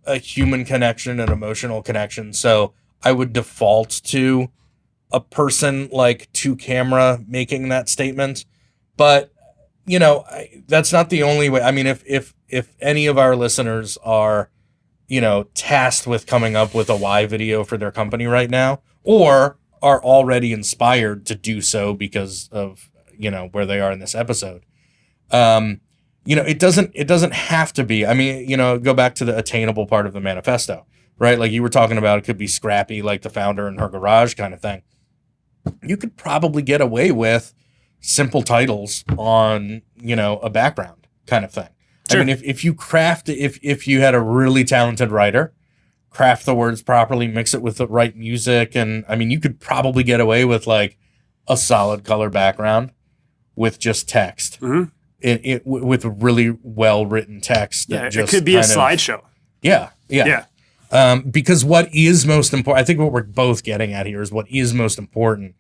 a human connection and emotional connection. So I would default to a person like to camera making that statement. But, you know, that's not the only way. I mean, if any of our listeners are, you know, tasked with coming up with a why video for their company right now, or are already inspired to do so because of, you know, where they are in this episode, you know, it doesn't have to be. I mean, you know, go back to the attainable part of the manifesto, right? Like you were talking about, it could be scrappy, like the founder in her garage kind of thing. You could probably get away with simple titles on, a background kind of thing. Sure. I mean, if you had a really talented writer, craft the words properly, mix it with the right music, and I mean, you could probably get away with like a solid color background with just text. Mm-hmm. With really well written text. That it could be a slideshow. Yeah. Because what is most important, I think what we're both getting at here is what is most important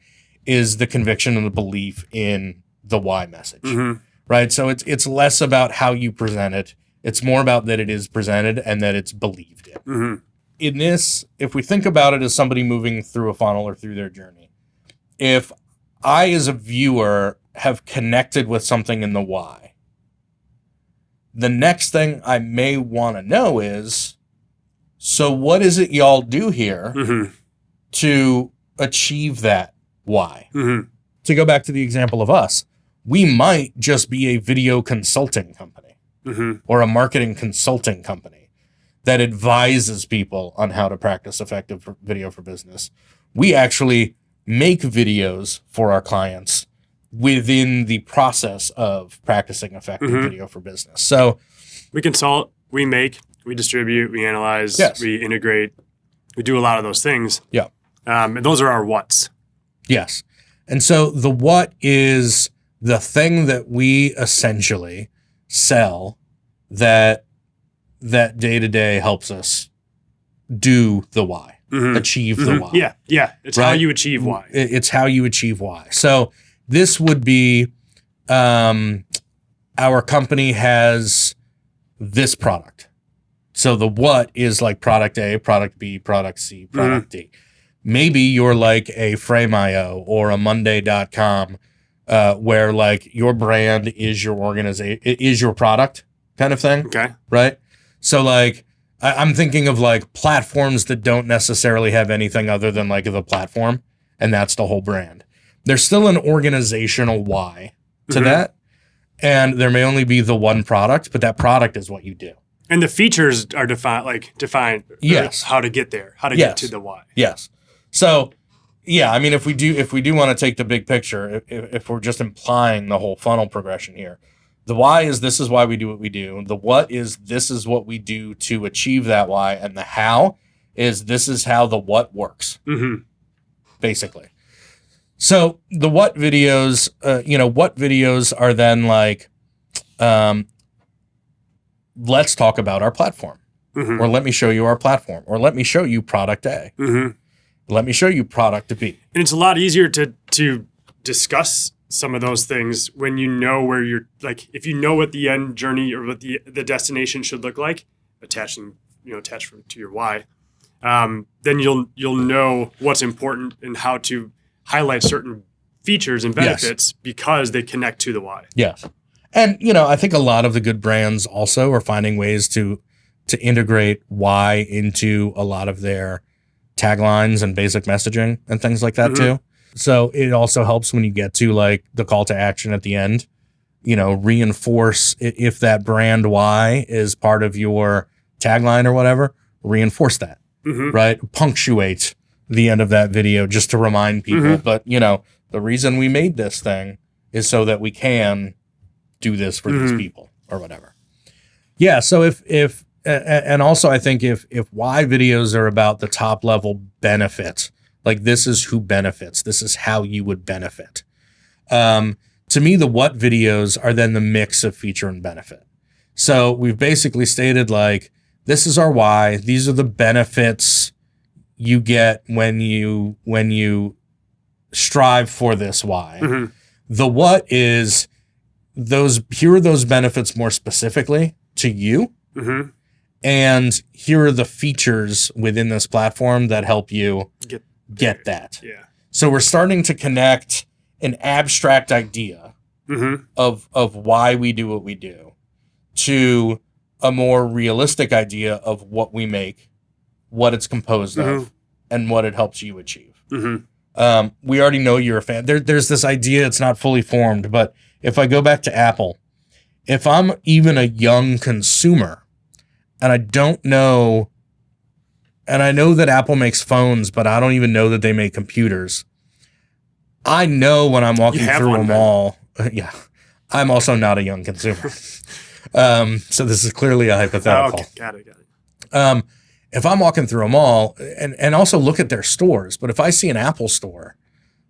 is the conviction and the belief in the why message, right? So it's less about how you present it. It's more about that it is presented and that it's believed in. Mm-hmm. In this, if we think about it as somebody moving through a funnel or through their journey, if I, as a viewer, have connected with something in the why, the next thing I may want to know is, so what is it y'all do here to achieve that why? Mm-hmm. To go back to the example of us, we might just be a video consulting company or a marketing consulting company that advises people on how to practice effective video for business. We actually make videos for our clients within the process of practicing effective video for business. So we consult, we make, we distribute, we analyze, we integrate, we do a lot of those things. Yeah. And those are our whats. Yes. And so the what is the thing that we essentially sell that day to day helps us do the why, achieve the why. Yeah. It's right? How you achieve why. It's how you achieve why. So this would be our company has this product. So the what is like product A, product B, product C, product D. Maybe you're like a Frame.io or a Monday.com where like your brand is your organization, is your product kind of thing. Okay. Right? So like I'm thinking of like platforms that don't necessarily have anything other than like the platform, and that's the whole brand. There's still an organizational why to that, and there may only be the one product, but that product is what you do. And the features are defined. Yes. How to get there, how to get to the why. Yes. So, yeah, I mean, if we do want to take the big picture, if we're just implying the whole funnel progression here, the why is this is why we do what we do. The what is this is what we do to achieve that why, and the how is this is how the what works. Basically. So the what videos, what videos are then like, let's talk about our platform, or let me show you our platform, or let me show you product A. Let me show you product B. And it's a lot easier to discuss some of those things when you know where you're, like, if you know what the end journey or what the destination should look like, attached to your why, then you'll know what's important and how to highlight certain features and benefits because they connect to the why. Yes. And, I think a lot of the good brands also are finding ways to integrate why into a lot of their taglines and basic messaging and things like that too. So it also helps when you get to like the call to action at the end, reinforce if that brand why is part of your tagline or whatever, reinforce that, right? Punctuate the end of that video just to remind people. But, the reason we made this thing is so that we can do this for these people or whatever. Yeah. So and also I think if why videos are about the top level benefit, like this is who benefits, this is how you would benefit. To me, the what videos are then the mix of feature and benefit. So we've basically stated like, this is our why. These are the benefits you get when you strive for this why. The what is here are those benefits more specifically to you. And here are the features within this platform that help you get that. Yeah. So we're starting to connect an abstract idea of why we do what we do to a more realistic idea of what we make, what it's composed of, and what it helps you achieve. We already know you're a fan. There's this idea, it's not fully formed, but if I go back to Apple, if I'm even a young consumer and I don't know, and I know that Apple makes phones, but I don't even know that they make computers, I know when I'm walking You have through one, a man. mall. Yeah. I'm also not a young consumer. So this is clearly a hypothetical. Okay. Got it. If I'm walking through a mall and also look at their stores, but if I see an Apple store,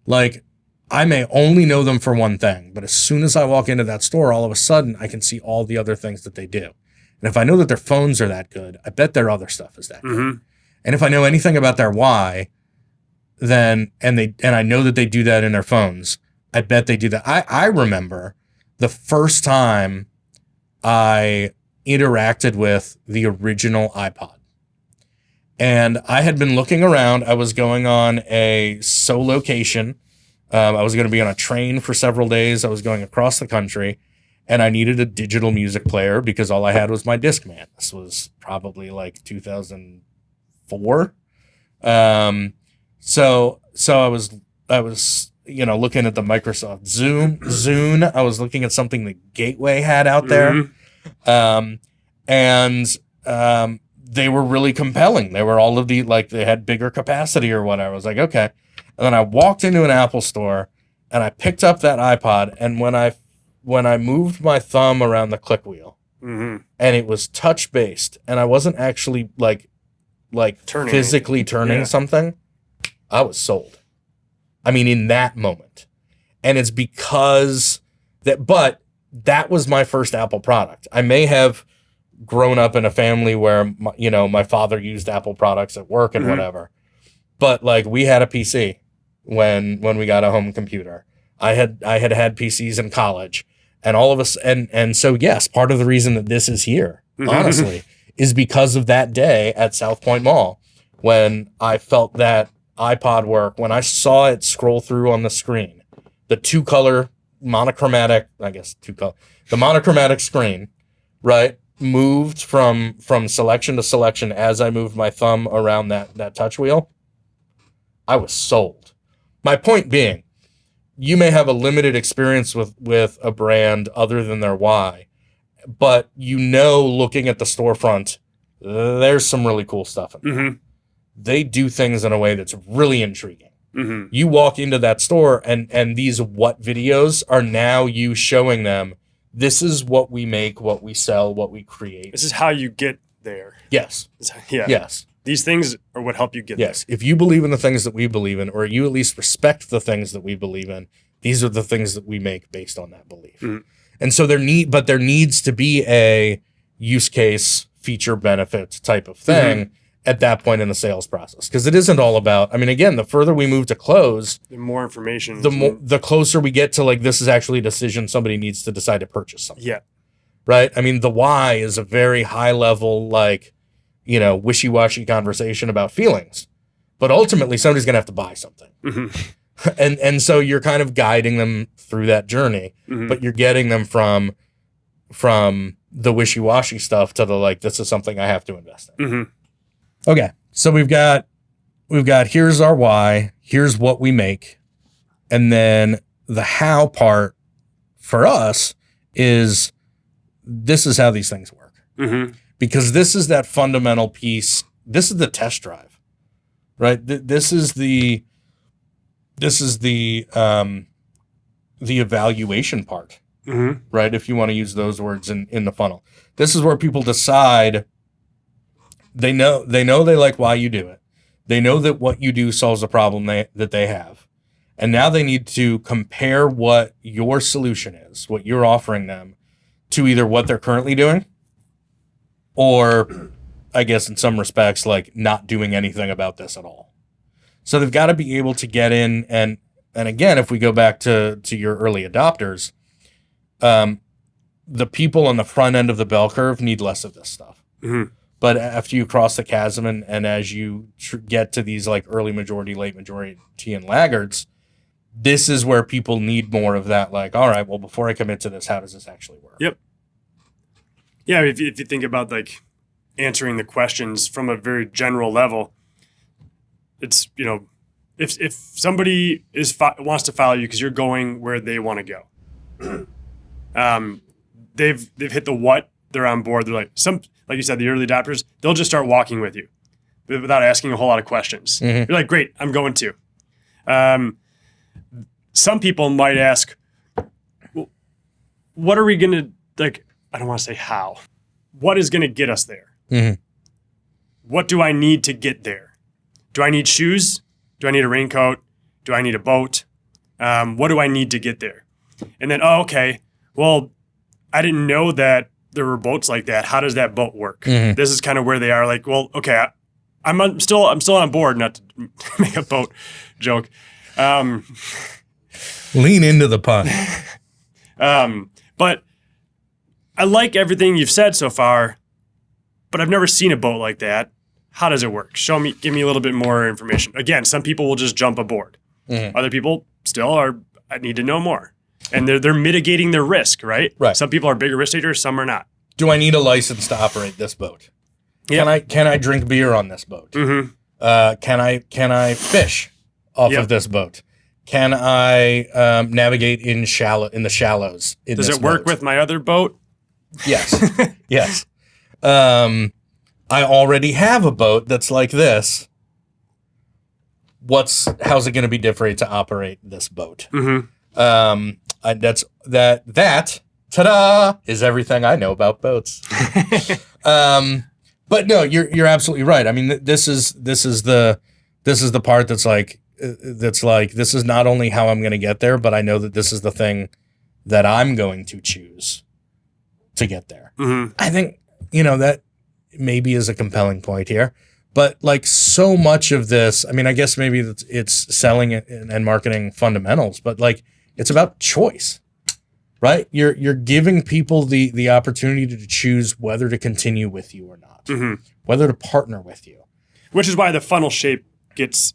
like I may only know them for one thing, but as soon as I walk into that store, all of a sudden I can see all the other things that they do. And if I know that their phones are that good, I bet their other stuff is that good. And if I know anything about their why, then and I know that they do that in their phones, I bet they do that. I remember the first time I interacted with the original iPod. And I had been looking around. I was going on a solocation. I was going to be on a train for several days. I was going across the country, and I needed a digital music player because all I had was my Discman. This was probably like 2004. So I was looking at the Microsoft Zune. I was looking at something that Gateway had out there. They were really compelling. They were all of the, like, they had bigger capacity or whatever. I was like, okay. And then I walked into an Apple store and I picked up that iPod. And when I moved my thumb around the click wheel and it was touch based and I wasn't actually like physically turning something, I was sold. I mean, in that moment. And it's because but that was my first Apple product. I may have grown up in a family where my father used Apple products at work and whatever, but like we had a PC when we got a home computer. I had PCs in college, and all of us and so yes, part of the reason that this is here, honestly, is because of that day at South Point Mall when I felt that iPod work, when I saw it scroll through on the screen, the the monochromatic screen, right? Moved from selection to selection as I moved my thumb around that touch wheel. I was sold. My point being, you may have a limited experience with a brand other than their why, but looking at the storefront, there's some really cool stuff in there. They do things in a way that's really intriguing. You walk into that store and these what videos are now you showing them, this is what we make, what we sell, what we create. This is how you get there. Yes. Yeah. Yes. These things are what help you get there. Yes. If you believe in the things that we believe in, or you at least respect the things that we believe in, these are the things that we make based on that belief. And so there needs to be a use case, feature, benefit type of thing at that point in the sales process. Because it isn't all about, I mean, again, the further we move to close, the more information, the closer we get to like, this is actually a decision somebody needs to decide to purchase something. Yeah. Right. I mean, the why is a very high level, like, wishy-washy conversation about feelings, but ultimately somebody's going to have to buy something. And so you're kind of guiding them through that journey, but you're getting them from the wishy-washy stuff to the, like, this is something I have to invest in. Okay. So we've got, here's our why, here's what we make. And then the how part for us is, this is how these things work. Because this is that fundamental piece. This is the test drive, right? This is the evaluation part, right? If you want to use those words in the funnel, this is where people decide. They know they like why you do it. They know that what you do solves a problem that they have. And now they need to compare what your solution is, what you're offering them, to either what they're currently doing, or I guess in some respects, like not doing anything about this at all. So they've got to be able to get in. And again, if we go back to your early adopters, the people on the front end of the bell curve need less of this stuff. But after you cross the chasm and as you get to these like early majority, late majority, and laggards, this is where people need more of that. Like, all right, well, before I commit to this, how does this actually work? Yep. Yeah, if you think about like answering the questions from a very general level, it's, if somebody wants to follow you because you're going where they want to go, they've hit the what, they're on board. They're like like you said, the early adopters, they'll just start walking with you without asking a whole lot of questions. You're like, great, I'm going to. some people might ask, well, what are we going to, like, I don't want to say how. What is going to get us there? Mm-hmm. What do I need to get there? Do I need shoes? Do I need a raincoat? Do I need a boat? What do I need to get there? And then, oh, okay, well, I didn't know that there were boats like that. How does that boat work? Mm-hmm. This is kind of where they are. Like, well, okay, I'm still on board. Not to make a boat joke. Lean into the pun. But I like everything you've said so far. But I've never seen a boat like that. How does it work? Give me a little bit more information. Again, some people will just jump aboard. Mm-hmm. Other people still I need to know more. And they're mitigating their risk, right? Right. Some people are bigger risk takers, some are not. Do I need a license to operate this boat? Yep. Can I drink beer on this boat? Mm-hmm. Can I fish off of this boat? Can I navigate in the shallows? Does it work with my other boat? Yes. Yes. I already have a boat that's like this. How's it going to be different to operate this boat? Mm-hmm. That ta-da is everything I know about boats. But no, you're absolutely right. I mean, this is the part that's like this is not only how I'm going to get there, but I know that this is the thing that I'm going to choose to get there. Mm-hmm. I think, that maybe is a compelling point here, but like so much of this, I mean, I guess maybe it's selling and marketing fundamentals, but like it's about choice, right? You're giving people the opportunity to choose whether to continue with you or not, mm-hmm. whether to partner with you. Which is why the funnel shape gets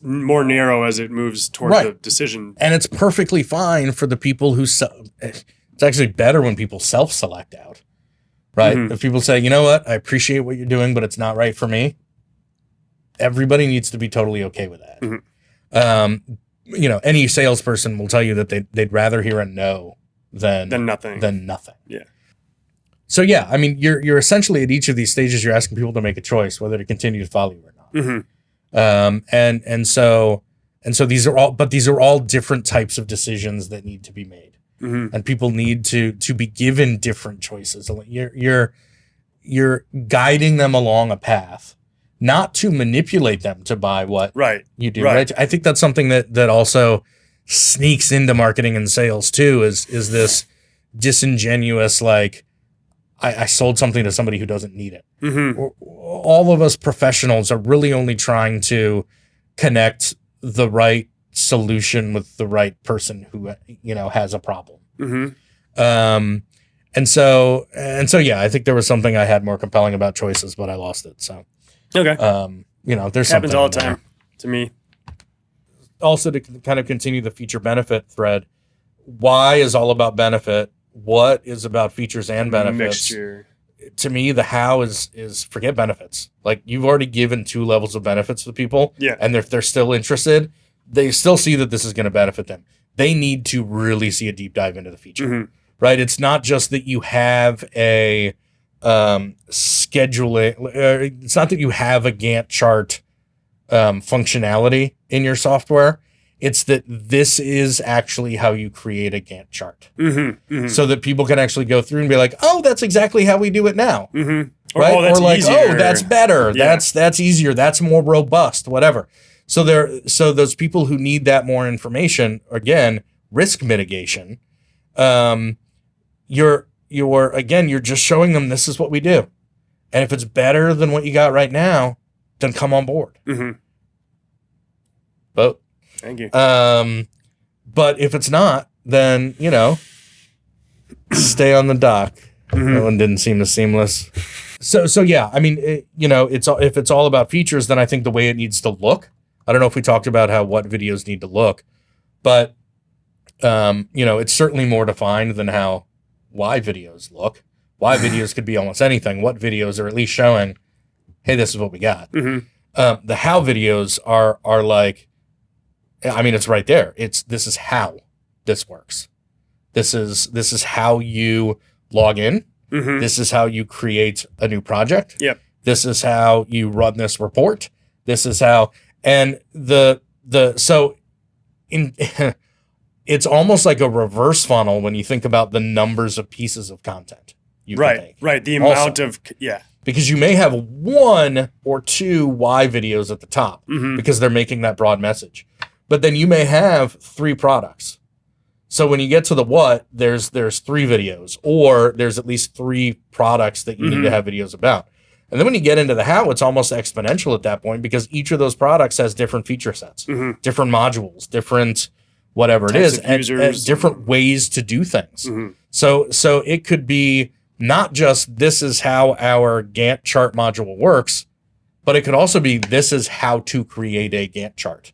more narrow as it moves toward the decision. And it's perfectly fine for the people who it's actually better when people self-select out, right? Mm-hmm. If people say, you know what, I appreciate what you're doing, but it's not right for me. Everybody needs to be totally okay with that. Mm-hmm. Any salesperson will tell you that they'd rather hear a no than nothing. Yeah. So yeah, I mean, you're essentially at each of these stages, you're asking people to make a choice whether to continue to follow you or not. Mm-hmm. And so these are all different types of decisions that need to be made. Mm-hmm. And people need to be given different choices. You're guiding them along a path, not to manipulate them to buy what you do. Right. I think that's something that also sneaks into marketing and sales too, is this disingenuous, like, I sold something to somebody who doesn't need it. Mm-hmm. All of us professionals are really only trying to connect the right solution with the right person who has a problem. Mm-hmm. And so yeah, I think there was something I had more compelling about choices, but I lost it. So okay, there's happens something all the time to me. Also, to kind of continue the feature benefit thread, why is all about benefit? What is about features and benefits? Mixture. To me, the how is forget benefits. Like, you've already given 2 levels of benefits to people, and if they're still interested, they still see that this is going to benefit them. They need to really see a deep dive into the feature, mm-hmm. right? It's not just that you have a scheduling. It's not that you have a Gantt chart functionality in your software. It's that this is actually how you create a Gantt chart, mm-hmm. Mm-hmm. so that people can actually go through and be like, "Oh, that's exactly how we do it now." Mm-hmm. Right? Or like, easier. "Oh, that's better. Yeah. That's easier. That's more robust. Whatever." So those people who need that more information, again, risk mitigation. You're just showing them this is what we do, and if it's better than what you got right now, then come on board. Mm-hmm. But thank you. But if it's not, then stay on the dock. Mm-hmm. That one didn't seem as seamless. So yeah, I mean, if it's all about features, then I think the way it needs to look. I don't know if we talked about what videos need to look, but it's certainly more defined than how why videos look. Why videos could be almost anything. What videos are at least showing, hey, this is what we got. Mm-hmm. The how videos are like, I mean, it's right there. This is how this works. This is how you log in. Mm-hmm. This is how you create a new project. Yep. This is how you run this report. This is how, and so in it's almost like a reverse funnel when you think about the numbers of pieces of content you can make. Right. The amount of, yeah. Because you may have 1 or 2 why videos at the top because they're making that broad message. But then you may have 3 products. So when you get to the what, there's 3 videos, or there's at least 3 products that you need to have videos about. And then when you get into the how, it's almost exponential at that point because each of those products has different feature sets, different modules, different whatever it is, and different ways to do things. So it could be not just this is how our Gantt chart module works, but it could also be this is how to create a Gantt chart.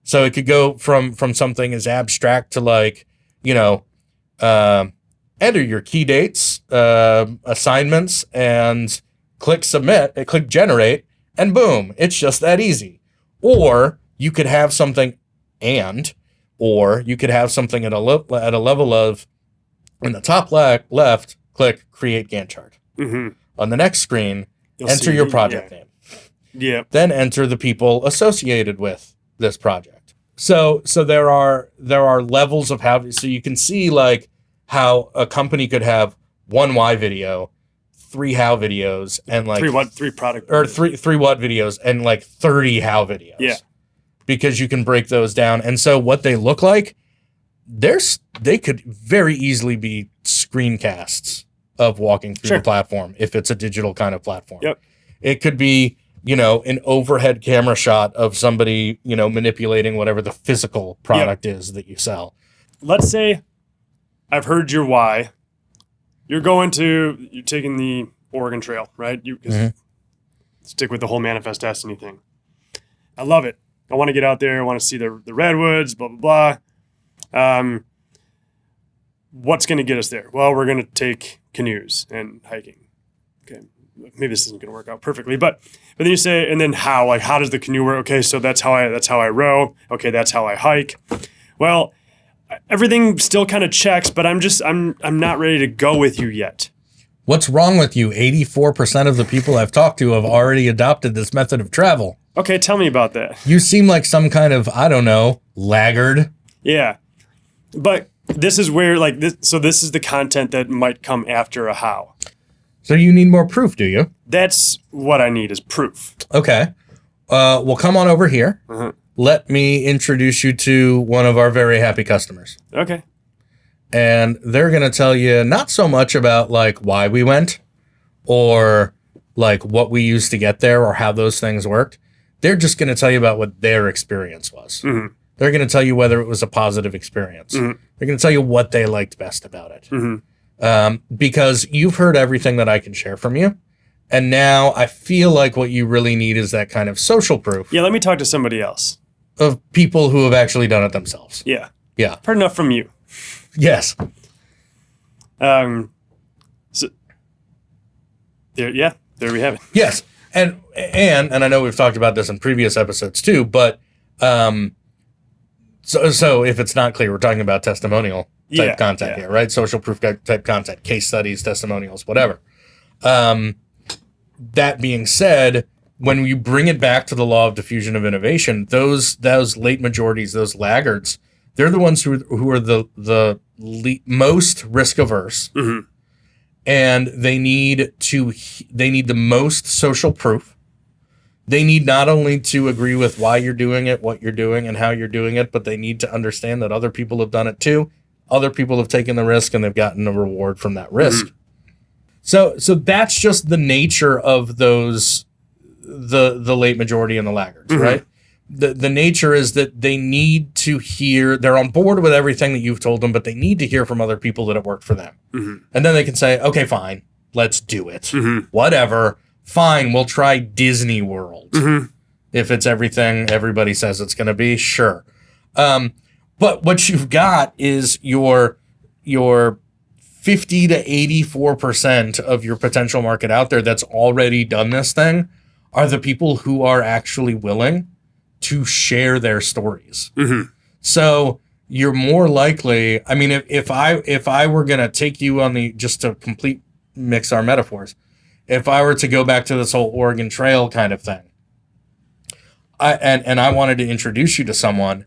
So it could go from something as abstract to like, enter your key dates, assignments, and click submit, click generate, and boom, it's just that easy. Or you could have something or you could have something at a level of, in the top left, click create Gantt chart. On the next screen, enter your project name. Yeah. Then enter the people associated with this project. So there are levels of how, so you can see like how a company could have 1 why video, 3 how videos, and like 3 product or 3 what videos and like 30 how videos. Yeah. Because you can break those down. And so what they look like, they could very easily be screencasts of walking through the platform if it's a digital kind of platform. Yep. It could be, an overhead camera shot of somebody, manipulating whatever the physical product is that you sell. Let's say I've heard your why. You're taking the Oregon Trail, right? Stick with the whole Manifest Destiny thing. I love it. I want to get out there. I want to see the redwoods, blah, blah, blah. What's going to get us there? Well, we're going to take canoes and hiking. Okay. Maybe this isn't going to work out perfectly, but then you say, and then how? Like, how does the canoe work? Okay, so that's how I row. Okay, that's how I hike. Well, everything still kind of checks, but I'm not ready to go with you yet. What's wrong with you? 84% of the people I've talked to have already adopted this method of travel. Okay, tell me about that. You seem like some kind of, I don't know, laggard. Yeah, but this is where this is the content that might come after a how. So you need more proof, do you? That's what I need is proof. Okay. Well, come on over here. Let me introduce you to one of our very happy customers. Okay. And they're going to tell you not so much about like why we went or like what we used to get there or how those things worked. They're just going to tell you about what their experience was. They're going to tell you whether it was a positive experience. They're going to tell you what they liked best about it. Because you've heard everything that I can share from you. And now I feel like what you really need is that kind of social proof. Yeah, let me talk to somebody else. Of people who have actually done it themselves. Yeah. Yeah. I've heard enough from you. Yes. So there we have it. Yes. And I know we've talked about this in previous episodes too, but so if it's not clear, we're talking about testimonial type content here, right? Social proof type content, case studies, testimonials, whatever. That being said, when you bring it back to the law of diffusion of innovation, those late majorities, those laggards, they're the ones who are the most risk averse, and they need the most social proof. They need not only to agree with why you're doing it, what you're doing, and how you're doing it, but they need to understand that other people have done it too. Other people have taken the risk and they've gotten a reward from that risk. So that's just the nature of those, the late majority and the laggards, right? The nature is that they need to hear, they're on board with everything that you've told them, but they need to hear from other people that it worked for them. And then they can say, okay, fine, let's do it. Whatever. Fine, we'll try Disney World. If it's everything everybody says it's going to be, sure. But what you've got is your 50 to 84% of your potential market out there that's already done this thing are the people who are actually willing to share their stories. So you're more likely, I mean, if I were going to take you on just to complete mix our metaphors, if I were to go back to this whole Oregon Trail kind of thing, and I wanted to introduce you to someone,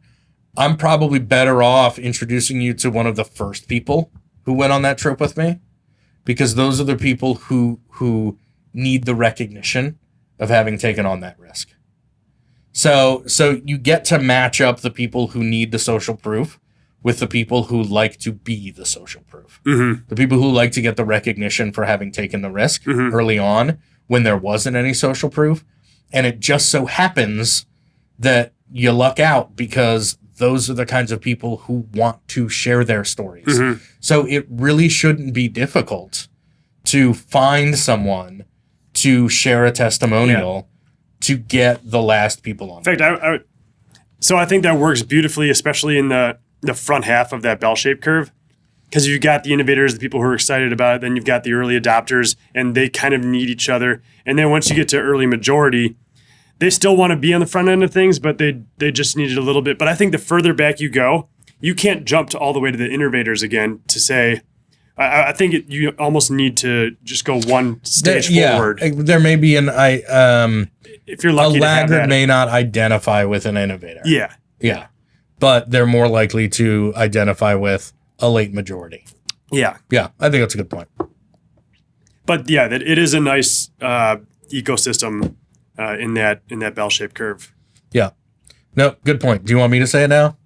I'm probably better off introducing you to one of the first people who went on that trip with me, because those are the people who need the recognition of having taken on that risk. So you get to match up the people who need the social proof with the people who like to be the social proof. Mm-hmm. The people who like to get the recognition for having taken the risk early on when there wasn't any social proof. And it just so happens that you luck out because those are the kinds of people who want to share their stories. So it really shouldn't be difficult to find someone to share a testimonial to get the last people on. In fact, I think that works beautifully, especially in the front half of that bell-shaped curve, because you've got the innovators, the people who are excited about it, then you've got the early adopters, and they kind of need each other. And then once you get to early majority, they still want to be on the front end of things, but they just need it a little bit. But I think the further back you go, you can't jump to all the way to the innovators again to say, I think you almost need to just go one stage forward. There may be if you're lucky, a laggard may not identify with an innovator. Yeah. But they're more likely to identify with a late majority. Yeah. Yeah, I think that's a good point. But yeah, that it is a nice ecosystem in that bell-shaped curve. Yeah. No, good point. Do you want me to say it now?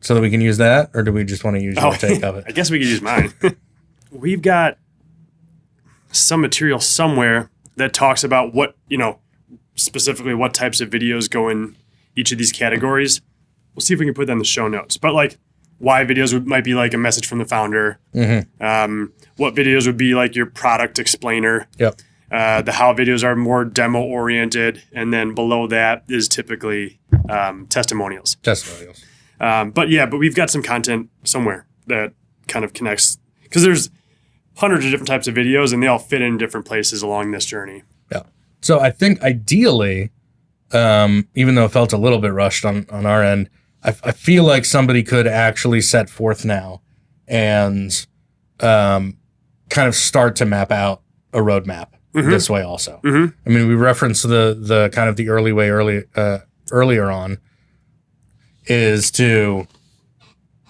So that we can use that? Or do we just want to use your take of it? I guess we could use mine. We've got some material somewhere that talks about what, specifically what types of videos go in each of these categories. We'll see if we can put that in the show notes. But like why videos might be like a message from the founder. What videos would be like your product explainer. Yep. The how videos are more demo oriented. And then below that is typically testimonials. But we've got some content somewhere that kind of connects, because there's hundreds of different types of videos and they all fit in different places along this journey. Yeah. So I think ideally, even though it felt a little bit rushed on our end, I feel like somebody could actually set forth now and kind of start to map out a roadmap this way also. I mean, we referenced the kind of the earlier on is to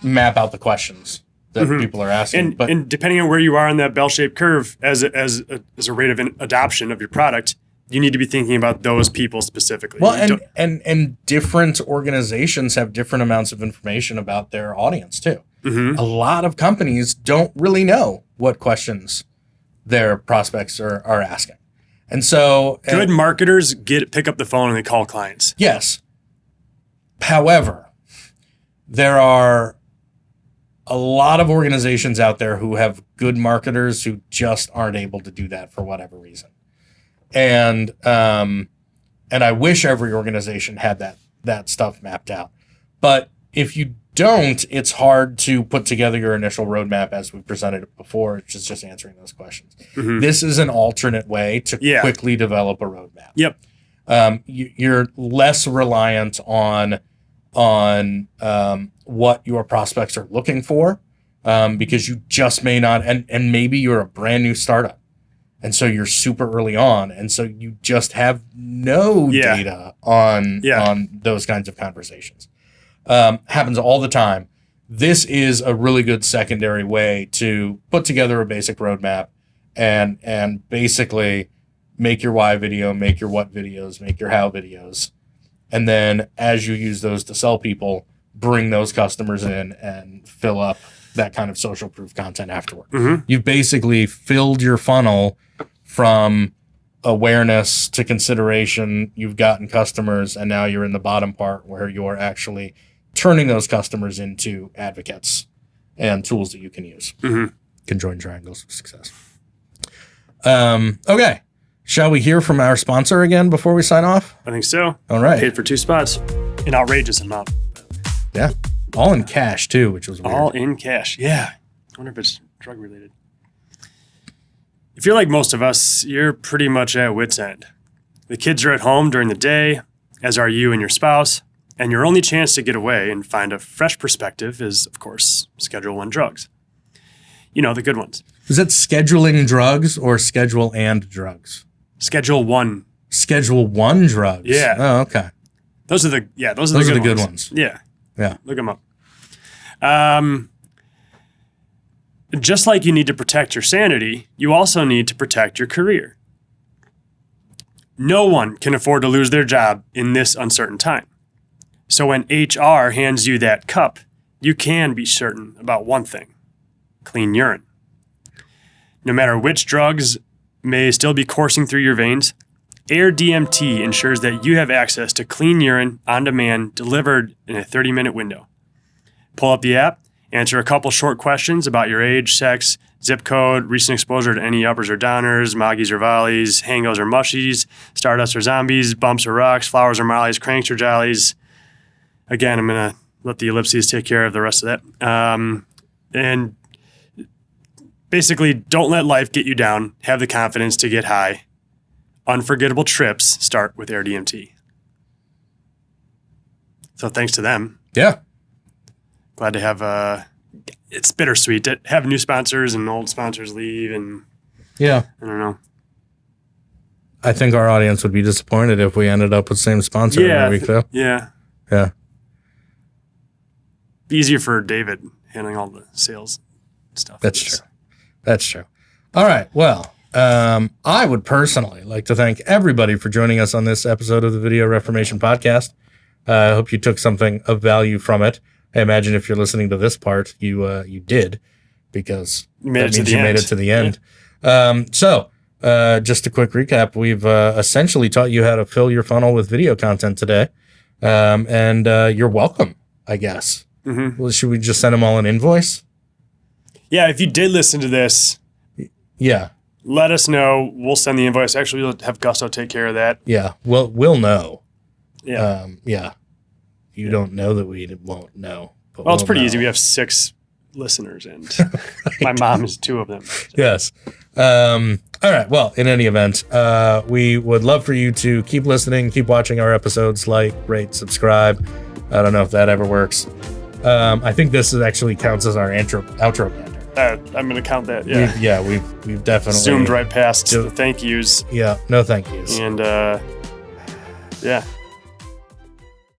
map out the questions that people are asking. And depending on where you are on that bell-shaped curve as a rate of adoption of your product, you need to be thinking about those people specifically. Well, and different organizations have different amounts of information about their audience too. A lot of companies don't really know what questions their prospects are asking. And so good marketers pick up the phone and they call clients. Yes. However, there are a lot of organizations out there who have good marketers who just aren't able to do that for whatever reason. And I wish every organization had that stuff mapped out. But if you don't, it's hard to put together your initial roadmap as we presented it before, which is just answering those questions. This is an alternate way to quickly develop a roadmap. Yep. You're less reliant on what your prospects are looking for, because you just may not, and maybe you're a brand new startup. And so you're super early on. And so you just have no data on those kinds of conversations. Happens all the time. This is a really good secondary way to put together a basic roadmap and basically make your why video, make your what videos, make your how videos. And then as you use those to sell people, bring those customers in and fill up that kind of social proof content afterward. You've basically filled your funnel from awareness to consideration. You've gotten customers, and now you're in the bottom part where you're actually turning those customers into advocates and tools that you can use. Conjoined triangles of success. Okay. Shall we hear from our sponsor again before we sign off? I think so. All right. Paid for 2 spots. An outrageous amount. Yeah. All in cash, too, which was weird. All in cash. Yeah. I wonder if it's drug related. If you're like most of us, you're pretty much at wit's end. The kids are at home during the day, as are you and your spouse, and your only chance to get away and find a fresh perspective is, of course, Schedule I drugs. You know, the good ones. Is that scheduling drugs or schedule and drugs? Schedule I. Schedule I drugs? Yeah. Oh, okay. Those are the good ones. Yeah. Yeah. Look them up. Just like you need to protect your sanity, you also need to protect your career. No one can afford to lose their job in this uncertain time. So when HR hands you that cup, you can be certain about one thing: clean urine. No matter which drugs may still be coursing through your veins, airDMT ensures that you have access to clean urine on demand, delivered in a 30-minute window. Pull up the app, answer a couple short questions about your age, sex, zip code, recent exposure to any uppers or downers, moggies or volleys, hangos or mushies, stardust or zombies, bumps or rocks, flowers or mollies, cranks or jollies. Again, I'm going to let the ellipses take care of the rest of that. And basically, don't let life get you down. Have the confidence to get high. Unforgettable trips start with airDMT. So thanks to them. Yeah. Glad to have it's bittersweet to have new sponsors and old sponsors leave, and Yeah. I don't know. I think our audience would be disappointed if we ended up with the same sponsor every week, though. Yeah. Yeah. Easier for David handling all the sales stuff. That's true. That's true. All right. Well, I would personally like to thank everybody for joining us on this episode of the Video Reformation Podcast. I hope you took something of value from it. I imagine if you're listening to this part, you did, because that means you made it to the end. So just a quick recap. We've essentially taught you how to fill your funnel with video content today. And you're welcome, I guess. Mm-hmm. Well, should we just send them all an invoice? Yeah, if you did listen to this, yeah, let us know. We'll send the invoice. Actually, we'll have Gusto take care of that. Yeah, we'll know. Yeah. Yeah. You don't know that we won't know. But well, it's pretty easy. We have 6 listeners, and my mom is 2 of them. So. Yes. All right. Well, in any event, we would love for you to keep listening, keep watching our episodes, like, rate, subscribe. I don't know if that ever works. I think this actually counts as our outro banter. I'm going to count that. Yeah. We've definitely zoomed right past the thank yous. Yeah. No thank yous. And yeah.